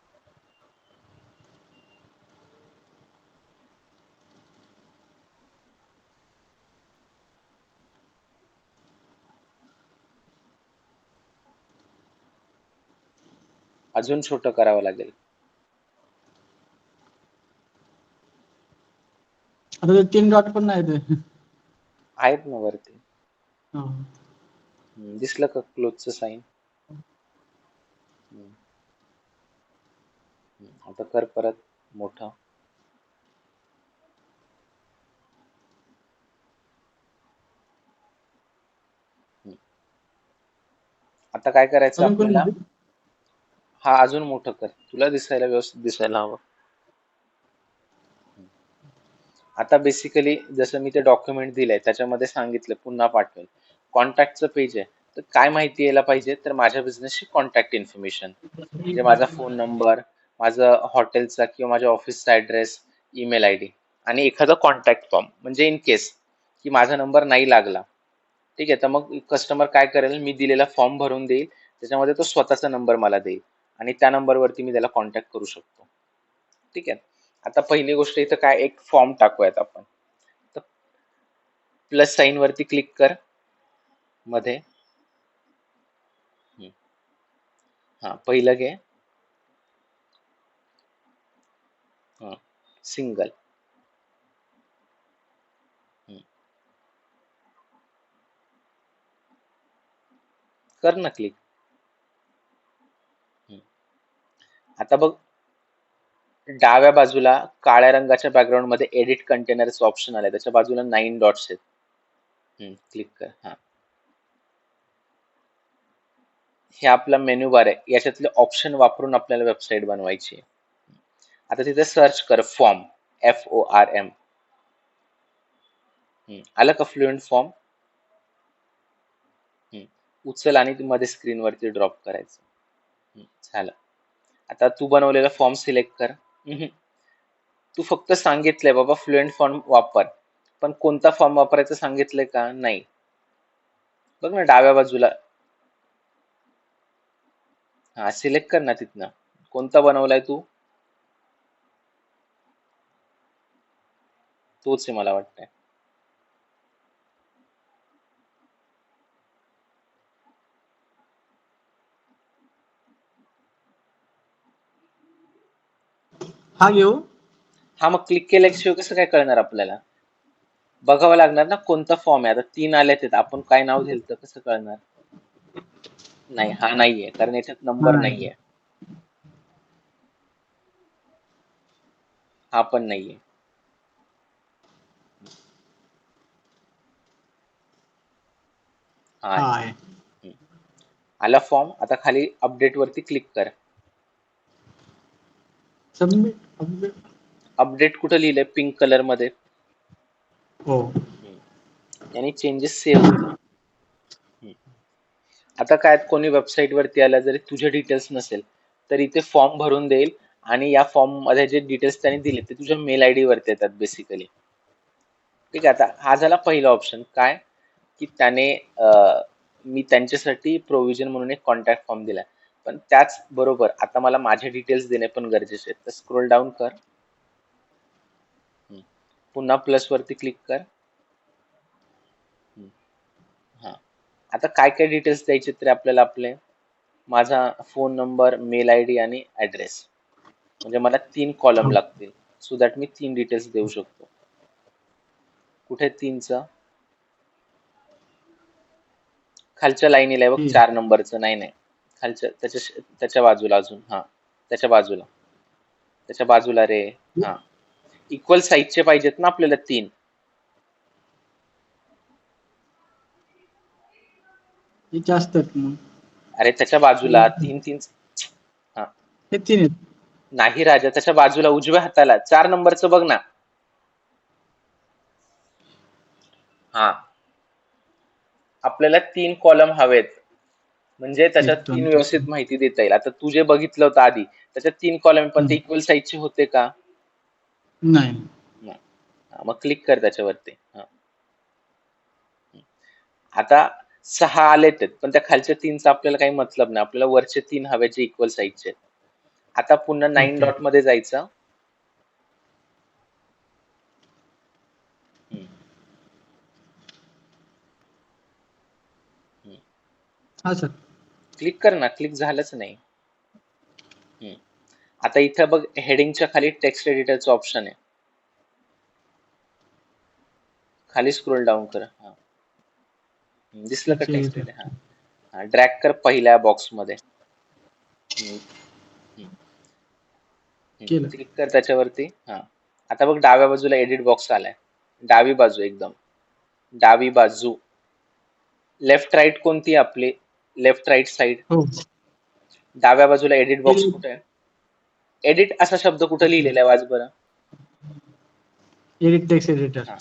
अजून छोटं करावं लागेल. आता ते 3 डॉट पण नाही ते. आहेत ना वरती. हा. दिसलं का क्लोजचं साईन? आता कर परत मोठं. आता काय करायचं अजून कोण आपल्याला, मोठी? हा अजून मोठं कर, तुला दिसायला व्यवस्थित दिसायला हवं. आता बेसिकली जसं मी ते डॉक्युमेंट दिलंय त्याच्यामध्ये सांगितलं, पुन्हा पाठवेल. कॉन्टॅक्टचं पेज आहे, तर काय माहिती यायला पाहिजे, तर माझ्या बिझनेसची कॉन्टॅक्ट इन्फॉर्मेशन, म्हणजे माझा फोन नंबर, माझा हॉटेलचा किंवा माझ्या ऑफिसचा ऍड्रेस, ईमेल आय डी आणि एखादा कॉन्टॅक्ट फॉर्म, म्हणजे इन केस की माझा नंबर नाही लागला, ठीक आहे, तर मग कस्टमर काय करेल, मी दिलेला फॉर्म भरून देईल, त्याच्यामध्ये तो स्वतःचा नंबर मला देईल आणि त्या नंबरवरती मी त्याला कॉन्टॅक्ट करू शकतो. ठीक आहे. आता पहिली गोष्ट इथं काय, एक फॉर्म टाकूयात आपण. तर प्लस साईन वरती क्लिक कर मध्ये. हा, पहिलं घे. सिंगल. कर ना क्लिक. आता बघ, डाव्या बाजूला काळ्या रंगाच्या बॅकग्राऊंड मध्ये एडिट कंटेनरचं ऑप्शन आलंय, त्याच्या बाजूला 9 डॉट्स आहेत. क्लिक कर. हा, हे आपला मेन्यू बार आहे, याच्यातले ऑप्शन वापरून आपल्याला वेबसाईट बनवायची आहे. आता तिथे सर्च कर फॉर्म, FORM. आलं का फ्लुएंट फॉर्म? उचल आणि मध्ये स्क्रीन वरती ड्रॉप करायचं. झालं. आता तू बनवलेला फॉर्म सिलेक्ट कर. तू फक्त सांगितलंय बाबा फ्लुएंट फॉर्म वापर, पण कोणता फॉर्म वापरायचं सांगितलंय का? नाही. बघ ना डाव्या बाजूला. हा सिलेक्ट कर ना तिथनं. कोणता बनवलाय तू? तोच आहे मला वाटतंय. हा घेऊ. हा मग क्लिक केल्याशिवाय कसं काय कळणार आपल्याला? बघावं लागणार ना कोणता फॉर्म आहे. आता 3 आलेत, आपण काय नाव दिलं तर कसं कळणार? नाही, हा नाहीये, कारण याच्यात हा नंबर नाही. नाहीये. हा पण नाहीये. हा हा आहे. आहे. हम्म. आला फॉर्म. आता खाली अपडेट वरती क्लिक कर. सबमिट. अपडेट कुठं लिहिलंय? पिंक कलर मध्ये. हो. यानी चेंजेस सेव्ह होतील. आता काय, कोणी वेबसाईट वरती आला जरी तुझे डिटेल्स नसेल तर इथे फॉर्म भरून देईल, आणि या फॉर्म मध्ये जे डिटेल्स त्यांनी दिले ते तुझ्या मेल आयडी वरती येतात बेसिकली. ठीक आहे. आता हा झाला पहिला ऑप्शन, काय की त्याने मी त्यांच्यासाठी प्रोव्हिजन म्हणून एक कॉन्टॅक्ट फॉर्म दिलाय. पण त्याच बरोबर आता मला माझे डिटेल्स देणे पण गरजेचे आहेत. तर स्क्रोल डाऊन कर. पुन्हा प्लस वरती क्लिक कर. हा. आता काय काय डिटेल्स द्यायचे तर आपल्याला आपले, माझा फोन नंबर, मेल आयडी आणि ऍड्रेस. म्हणजे मला 3 कॉलम लागतील, सो दॅट मी 3 डिटेल्स देऊ शकतो. कुठे 3चं? खालच्या लाईनीला आहे बघ, 4 नंबरचं. नाही नाही, खालच्या त्याच्या बाजूला अजून. हा, त्याच्या बाजूला, त्याच्या बाजूला रे. हा, इक्वल साईजचे पाहिजेत ना आपल्याला 3. हे जास्त आहेत मग. अरे त्याच्या बाजूला 3 3. हा हे 3 आहेत. नाही राजा, त्याच्या बाजूला उजव्या हाताला 4 नंबरचं बघ ना. हा, आपल्याला 3 कॉलम हवेत, म्हणजे त्याच्यात 1 2 3 3. व्यवस्थित माहिती देता येईल. आता तू जे बघितलं होतं आधी त्याच्यात 3 कॉलम, पण ते इक्वल साईजचे होते का? नाही. नाही. मग क्लिक कर त्याच्यावरती. आता 6 आलेत, पण त्या खालच्या 3चा आपल्याला काही मतलब नाही. आपल्याला वरचे 3 हवे जे इक्वल साईजचे. आता पुन्हा 9 ओके. डॉट मध्ये जायचं. हा सर. क्लिक कर ना. क्लिक झालंच नाही. आता इथं बघ, हेडिंगच्या खाली टेक्स्ट एडिटरचं ऑप्शन आहे. खाली स्क्रोल डाऊन कर. हा, दिसलं का टेक्स्ट एडिटर? हा, ड्रॅग कर पहिल्या बॉक्स मध्ये. केलं. क्लिक कर त्याच्यावरती. हा, आता बघ डाव्या बाजूला एडिट बॉक्स आलाय. डावी बाजू, एकदम डावी बाजू. लेफ्ट राईट कोणती आपली? Left right side. हो. डाव्या बाजूला एडिट बॉक्स कुठे आहे? एडिट असा शब्द कुठे लिहिलेला आहे? वाच बरं. Edit text editor. हा,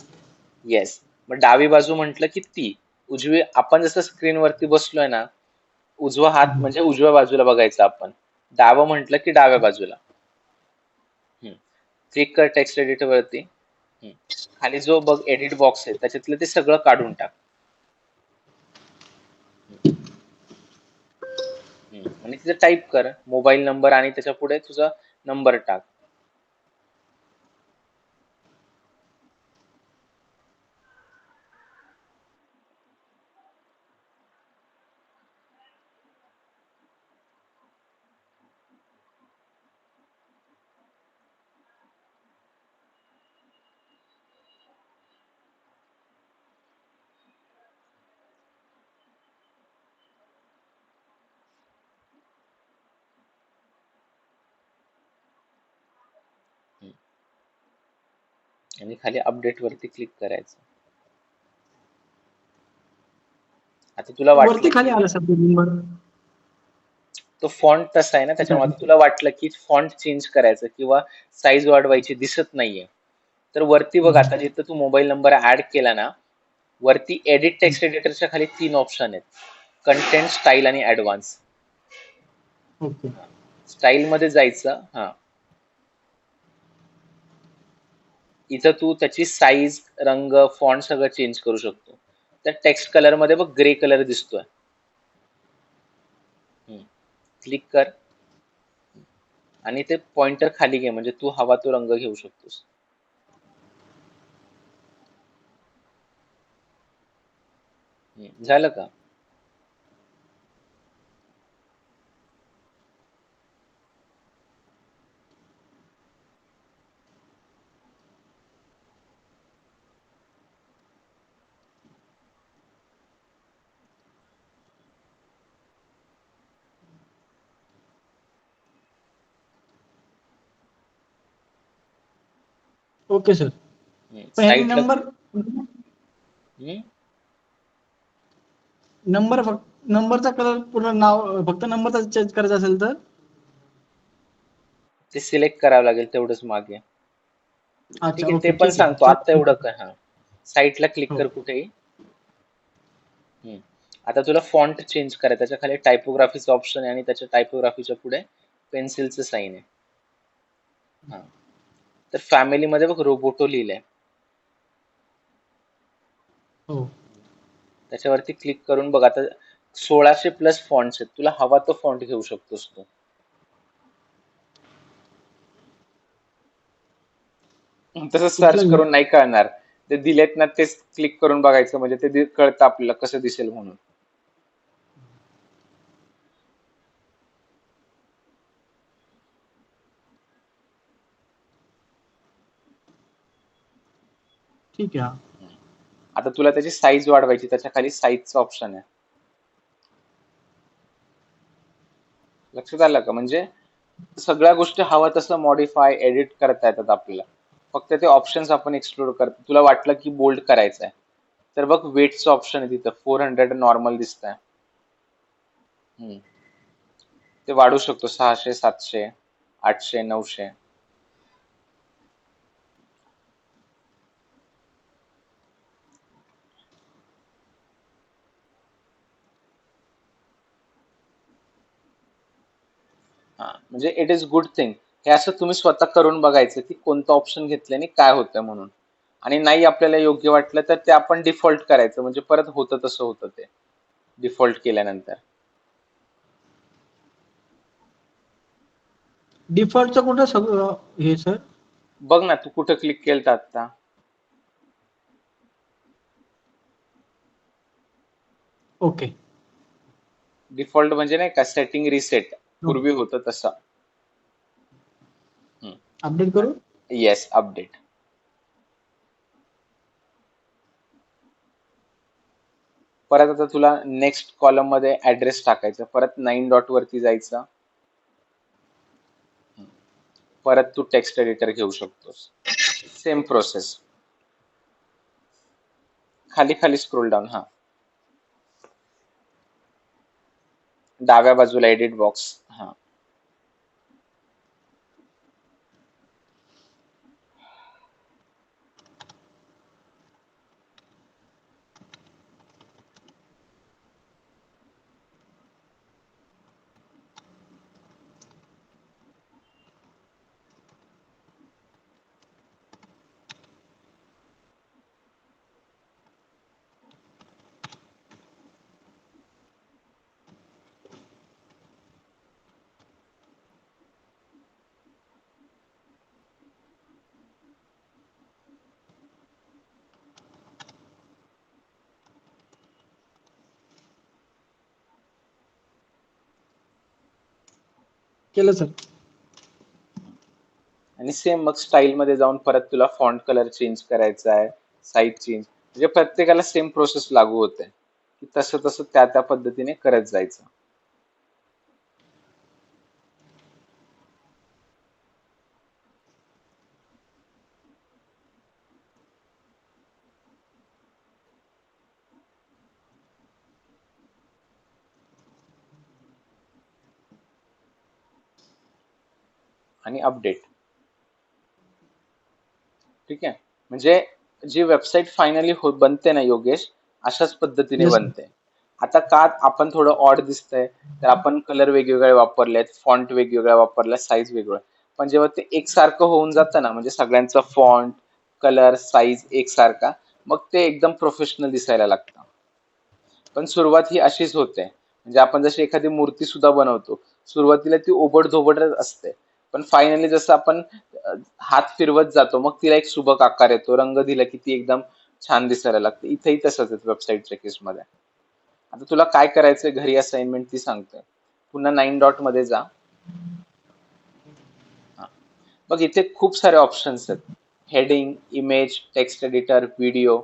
येस. मग डावी बाजू म्हटलं की ती उजवी. आपण जसं स्क्रीन वरती बसलोय ना, उजवा हात म्हणजे उजव्या बाजूला बघायचं आपण. डावं म्हटलं की डाव्या बाजूला. क्लिक कर टेक्स्ट एडिटर वरती. खाली जो बघ एडिट बॉक्स आहे त्याच्यातलं ते सगळं काढून टाक. आणि तिथे टाईप कर मोबाईल नंबर, आणि त्याच्या पुढे तुझा नंबर टाक. आणि खाली अपडेट वरती क्लिक करायचं. आता तुला वाटलं वरती खाली की आलं सर ते नंबर. तो फॉन्ट तसा आहे ना, त्याच्यामुळे आता तुला वाटलं की फॉन्ट चेंज करायचं किंवा साईज वाढवायची, दिसत नाहीये, तर वरती बघ, आता जिथं तू मोबाईल नंबर ऍड केला ना, वरती एडिट टेक्स्ट एडिटरच्या खाली 3 ऑप्शन आहेत: कंटेंट, स्टाईल आणि ऍडव्हान्स. ओके. स्टाईल मध्ये जायचं. हा, इथं तू त्याची साईज, रंग, फॉन्ट सगळं चेंज करू शकतो. त्या टेक्स्ट कलर मध्ये बघ ग्रे कलर दिसतोय. क्लिक कर आणि ते पॉइंटर खाली घे, म्हणजे तू हवा तो रंग घेऊ शकतोस. झालं का? Okay sir. पण ह्यानी साईटला नंबरचा कलर पूर्ण नाव फक्त नंबरचा चेंज करायचा असेल तर ते सिलेक्ट करावं लागेल तेवढंच मागे. ठीक अच्छा, आहे, ते ओके, पण ठीक सांगतो. आता आहे. एवढं काय, हा साईटला क्लिक हो. कर कुठेही. आता तुला फॉन्ट चेंज करायचं, त्याच्या खाली टायपोग्राफीचं ऑप्शन आहे आणि त्याच्या टायपोग्राफीच्या पुढे पेन्सिलचं साईन आहे. हा, तर फॅमिली मध्ये बघ रोबोटो लिहिलंय. हो. त्याच्यावरती क्लिक करून बघ. आता 1600 प्लस फॉन्ट्स आहेत, तुला हवा तो फॉन्ट घेऊ शकतोस तू. तसं कुठला सर्च घेऊ? करून नाही कळणार. ते दिलेत ना, तेच क्लिक करून बघायचं, म्हणजे ते कळतं आपल्याला कसं दिसेल म्हणून. ठीक आहे. हा. आता तुला त्याची साईज वाढवायची, त्याच्या खाली साईजचं ऑप्शन आहे. लक्षात आलं का? म्हणजे सगळ्या गोष्टी हवा तसं मॉडिफाय, एडिट करता येतात आपल्याला. फक्त ते ऑप्शन्स आपण एक्सप्लोर करतो. तुला वाटलं की बोल्ड करायचं आहे, तर बघ वेटचं ऑप्शन आहे तिथं. 400 नॉर्मल दिसतंय. ते वाढू शकतो. 600, 700, 800, 900. हा, म्हणजे इट इज गुड थिंग. हे असं तुम्ही स्वतः करून बघायचं की कोणतं ऑप्शन घेतल्याने काय होतं म्हणून. आणि नाही आपल्याला योग्य वाटलं तर ते आपण डिफॉल्ट करायचं, म्हणजे परत होतं तसं होतं ते डिफॉल्ट केल्यानंतर. डिफॉल्टचं कुठं सगळं हे सर? बघ ना, तू कुठं क्लिक केलं आता? ओके. डिफॉल्ट म्हणजे नाही का, सेटिंग रिसेट पूर्वी होतं तसं. अपडेट करू? Yes, update. परत आता तुला नेक्स्ट कॉलम मध्ये ऍड्रेस टाकायचा. परत 9 डॉट वरती जायचं. परत तू टेक्स्ट एडिटर घेऊ शकतोस. Same process. खाली खाली स्क्रोल डाऊन. हा, डाव्या बाजूला एडिट बॉक्स. हा, केलं सर. आणि सेम मग स्टाईल मध्ये जाऊन परत तुला फॉन्ट कलर चेंज करायचा आहे, साईज चेंज. म्हणजे प्रत्येकाला सेम प्रोसेस लागू होते की तसं तसं त्या त्या पद्धतीने करत जायचं. आणि अपडेट. ठीक आहे, म्हणजे जी वेबसाईट फायनली बनते ना योगेश, अशाच पद्धतीने येस सर. बनते. आता का आपण थोडं ऑड दिसतंय तर आपण कलर वेगवेगळे वापरलेत, फॉन्ट वेगवेगळा वापरला, साईज वेगळं. पण जेव्हा ते एकसारखं होऊन जातं ना, म्हणजे सगळ्यांचा फॉन्ट, कलर, साईज एकसारखा, मग ते एकदम प्रोफेशनल दिसायला लागतं. पण सुरुवात ही अशीच होते. म्हणजे आपण जशी एखादी मूर्ती सुद्धा बनवतो, सुरुवातीला ती ओबड-धोबडच असते. पण फायनली जसं आपण हात फिरवत जातो, मग तिला एक सुबक आकार येतो. रंग दिला की ती एकदम छान दिसायला लागते. इथेही तसंच आहे वेबसाईटच्या केसमध्ये. आता तुला काय करायचंय घरी असाइनमेंट ती सांगतोय. पुन्हा 9 डॉट मध्ये जा. हा. बघ इथे खूप सारे ऑप्शन्स आहेत. Heading, image, text editor, video.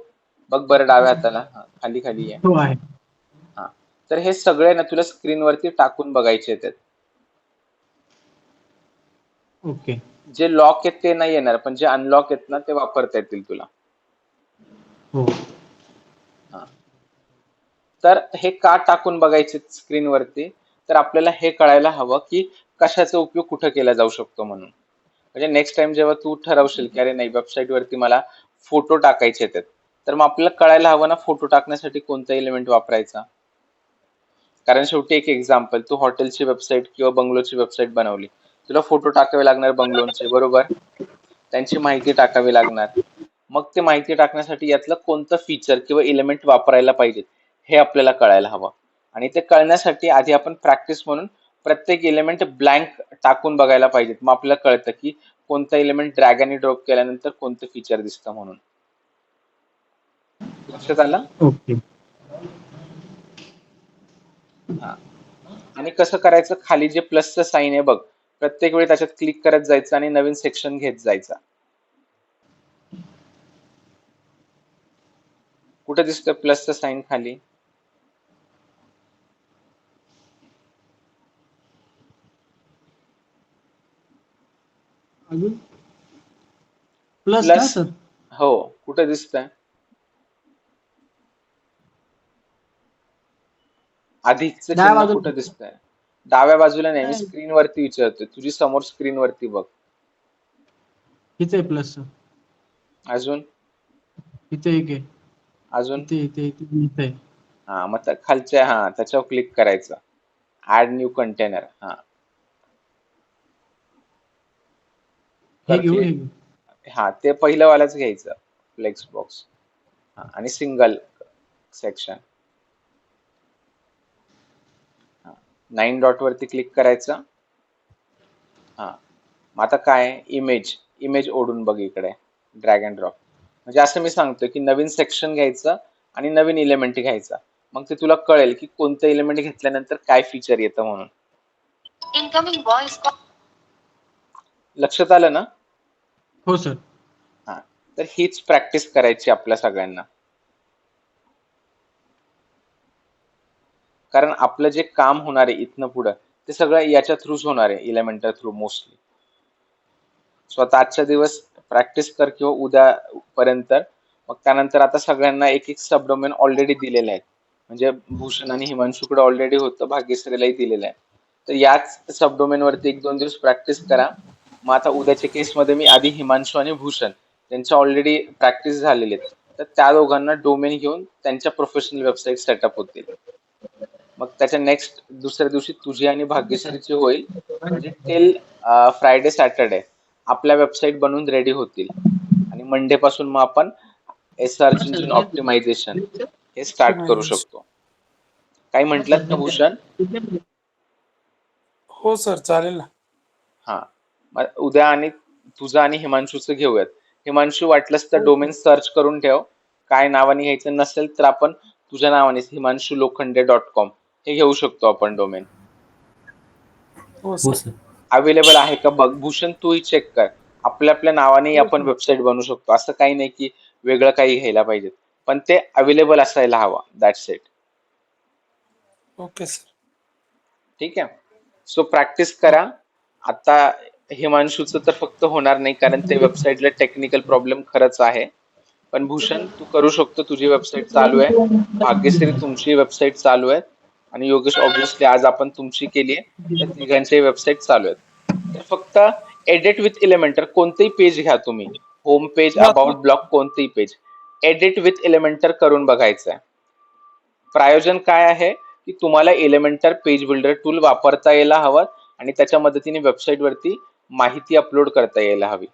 बघ बरं डाव्या हाताला. हा, खाली खाली आहे. हो आहे. हा. तर हे सगळे ना तुला स्क्रीनवरती टाकून बघायचे आहेत. ओके. जे लॉक आहेत ते नाही येणार, पण जे अनलॉक आहेत ना ते वापरता येतील तुला. हो. हा. तर हे का टाकून बघायचे स्क्रीनवरती, तर आपल्याला हे कळायला हवं की कशाचा उपयोग कुठं केला जाऊ शकतो म्हणून. म्हणजे नेक्स्ट टाइम जेव्हा तू ठरवशील की अरे नाही वेबसाईट वरती मला फोटो टाकायचे आहेत, तर मग आपल्याला कळायला हवं ना फोटो टाकण्यासाठी कोणता एलिमेंट वापरायचा. कारण शेवटी एक एक्झाम्पल, तू हॉटेलची वेबसाईट किंवा बंगलोची वेबसाईट बनवली, तुला फोटो टाकावे लागणार बंगलोचे, बरोबर. त्यांची माहिती टाकावी लागणार. मग ते माहिती टाकण्यासाठी यातलं कोणतं फीचर किंवा एलिमेंट वापरायला पाहिजे हे आपल्याला कळायला हवं. आणि ते कळण्यासाठी आधी आपण प्रॅक्टिस म्हणून प्रत्येक एलिमेंट ब्लँक टाकून बघायला पाहिजेत. मग आपल्याला कळतं की कोणता एलिमेंट ड्रॅग आणि ड्रॉप केल्यानंतर कोणतं फीचर दिसतं म्हणून. लक्षात आलं? ओके. हा. आणि कसं करायचं, खाली जे प्लसचं साईन आहे बघ, प्रत्येक वेळी त्याच्यात क्लिक करत जायचं आणि नवीन सेक्शन घेत जायचा. कुठे दिसतं प्लसचं साईन खाली? अजून प्लस ना प्लस, सर? हो, कुठे दिसतंय? अधिकचं डाव्या चिन्ह बाजूला. कुठं दिसतंय? डाव्या बाजूला नाही, मी नाही, स्क्रीन वरती विचारतोय. तुझी समोर स्क्रीन वरती बघ. इथे आहे प्लस. अजून इथे एक आहे. अजून इथे आहे. हा, मग खालच्या हा त्याच्यावर क्लिक करायचं. Add new container. हा, हे कर घेऊ हे क्लिक. घेऊ. हा, ते पहिलं वालाच घ्यायचं, फ्लेक्स बॉक्स. हा, आणि सिंगल सेक्शन. हा, 9 डॉट वरती क्लिक करायचं. हा, मग आता काय, इमेज इमेज ओढून बघ इकडे, ड्रॅग अँड ड्रॉप. म्हणजे असं मी सांगतोय की नवीन सेक्शन घ्यायचं आणि नवीन एलिमेंट घ्यायचा. मग ते तुला कळेल की कोणतं एलिमेंट घेतल्यानंतर काय फीचर येतं म्हणून. Incoming voice call. लक्षात आलं ना? हो सर. हा, तर हीच प्रॅक्टिस करायची आपल्या सगळ्यांना. कारण आपलं जे काम होणार आहे इथनं पुढं, ते सगळं याच्या थ्रूच होणार आहे, एलिमेंटर थ्रू मोस्टली. स्वतः आजच्या दिवस प्रॅक्टिस कर किंवा उद्या पर्यंत. मग त्यानंतर आता सगळ्यांना एक एक सबडोमेन ऑलरेडी दिलेले आहेत. म्हणजे भूषण आणि हिमांशूकडे ऑलरेडी होतं, भाग्यश्रीलाही दिलेलं आहे. तर याच सबडोमेन वरती 1-2 दिवस प्रॅक्टिस करा. मग आता उद्याच्या केसमध्ये मी आधी हिमांशू आणि भूषण त्यांच्या ऑलरेडी प्रॅक्टिस झालेले आहेत. तर त्या दोघांना डोमेन घेऊन त्यांच्या प्रोफेशनल वेबसाईट सेटअप होतील. मग त्याच्या नेक्स्ट दुसऱ्या दिवशी तुझी आणि भाग्यश्रीची होईल. म्हणजे टिल फ्रायडे सॅटरडे आपल्या वेबसाईट बनवून रेडी होतील. आणि मंडे पासून मग आपण सर्च इंजिन ऑप्टिमायझेशन हे स्टार्ट करू शकतो. काही म्हटलं का भूषण? हो सर, चालेल ना. हा, मग उद्या आणि तुझं आणि हिमांशूचं घेऊयात. हिमांशू वाटलंस तर डोमेन सर्च करून ठेव. काय नावाने घ्यायचं नसेल तर आपण तुझ्या नावाने himanshulokhande.com हे घेऊ शकतो आपण डोमेन. हो हो सर. सर. अवेलेबल आहे का बघ. भूषण तूही चेक कर. आपल्या आपल्या नावाने आपण वेबसाईट बनवू शकतो. असं काही नाही की वेगळं काही घ्यायला पाहिजे, पण ते अवेलेबल असायला हवा. That's it. Okay sir. ठीक आहे. सो प्रॅक्टिस करा. आता हिमांशूचं तर फक्त होणार नाही, कारण ते वेबसाईटला टेक्निकल प्रॉब्लेम खरंच आहे. पण भूषण तू करू शकतो, तुझी वेबसाईट चालू आहे. भाग्यश्री तुमची वेबसाईट चालू आहे. आणि योगेश ऑब्व्हियसली आज आपण तुमची केली आहे. तर तिघांची वेबसाईट चालू आहेत. तर फक्त एडिट विथ एलिमेंटर कोणतेही पेज घ्या तुम्ही, होम पेज, अबाउट, ब्लॉग, कोणतेही पेज एडिट विथ एलिमेंटर करून बघायचं आहे. प्रायोजन काय आहे की तुम्हाला एलिमेंटर पेज बिल्डर टूल वापरता यायला हवं आणि त्याच्या मदतीने वेबसाईट वरती माहिती अपलोड करता यायला हवी.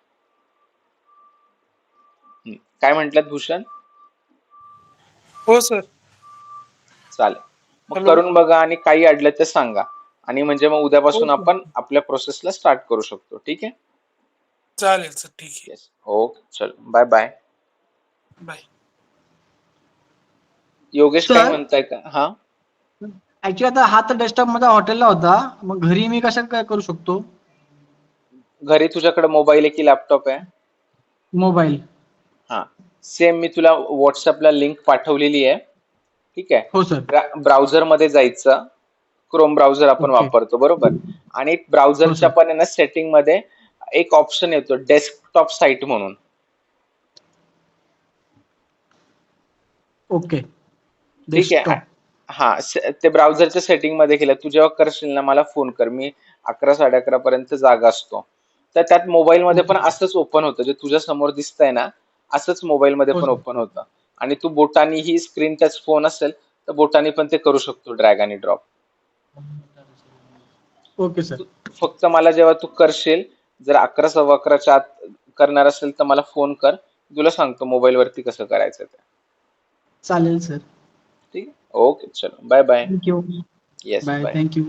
काय म्हटलात भूषण? हो सर. चालेल, मग हॅलो. करून बघा आणि काही अडलं तर सांगा आणि म्हणजे मग उद्यापासून हो, आपण आपल्या प्रोसेसला स्टार्ट करू शकतो. ठीक आहे. चालेल सर, ठीक आहे. येस, ओके, चल बाय बाय. बाय. योगेश काय सर म्हणताय का? हा, ऍक्च्युली आता हा तर डेस्कटॉप माझा हॉटेलला होता, मग घरी मी कशा काय करू शकतो? घरी तुझ्याकडे मोबाईल आहे की लॅपटॉप आहे? मोबाईल. हा, सेम मी तुला व्हॉट्सअपला लिंक पाठवलेली आहे. ठीक आहे. हो सर. ब्राउझर मध्ये जायचं, क्रोम ब्राउझर आपण ओके. वापरतो बरोबर, आणि हो ब्राउझरच्या सर. पण आहे ना सेटिंग मध्ये एक ऑप्शन येतो डेस्कटॉप साईट म्हणून. ओके. ठीक आहे. डेस्कटॉप. हा, ते ब्राउझरच्या सेटिंग मध्ये गेलं, तू जेव्हा करशील ना मला फोन कर, मी 11 साडे 11 पर्यंत जागा असतो. तर त्यात मोबाईल मध्ये ओके. पण असंच ओपन होतं, जे तुझ्या समोर दिसतंय ना असंच मोबाईल मध्ये हो पण सर. ओपन होतं. आणि तू बोटानी ही स्क्रीन टच फोन असेल तर बोटानी पण ते करू शकतो, ड्रॅग आणि ड्रॉप. Okay sir. फक्त मला जेव्हा तू करशील, जर 11 सव्वा 11च्या आत करणार असेल तर मला फोन कर, तुला सांगतो मोबाईल वरती कसं करायचं ते. चालेल सर. ठीक आहे, ओके, चलो bye bye. Thank you. Yes bye. Bye. Thank you.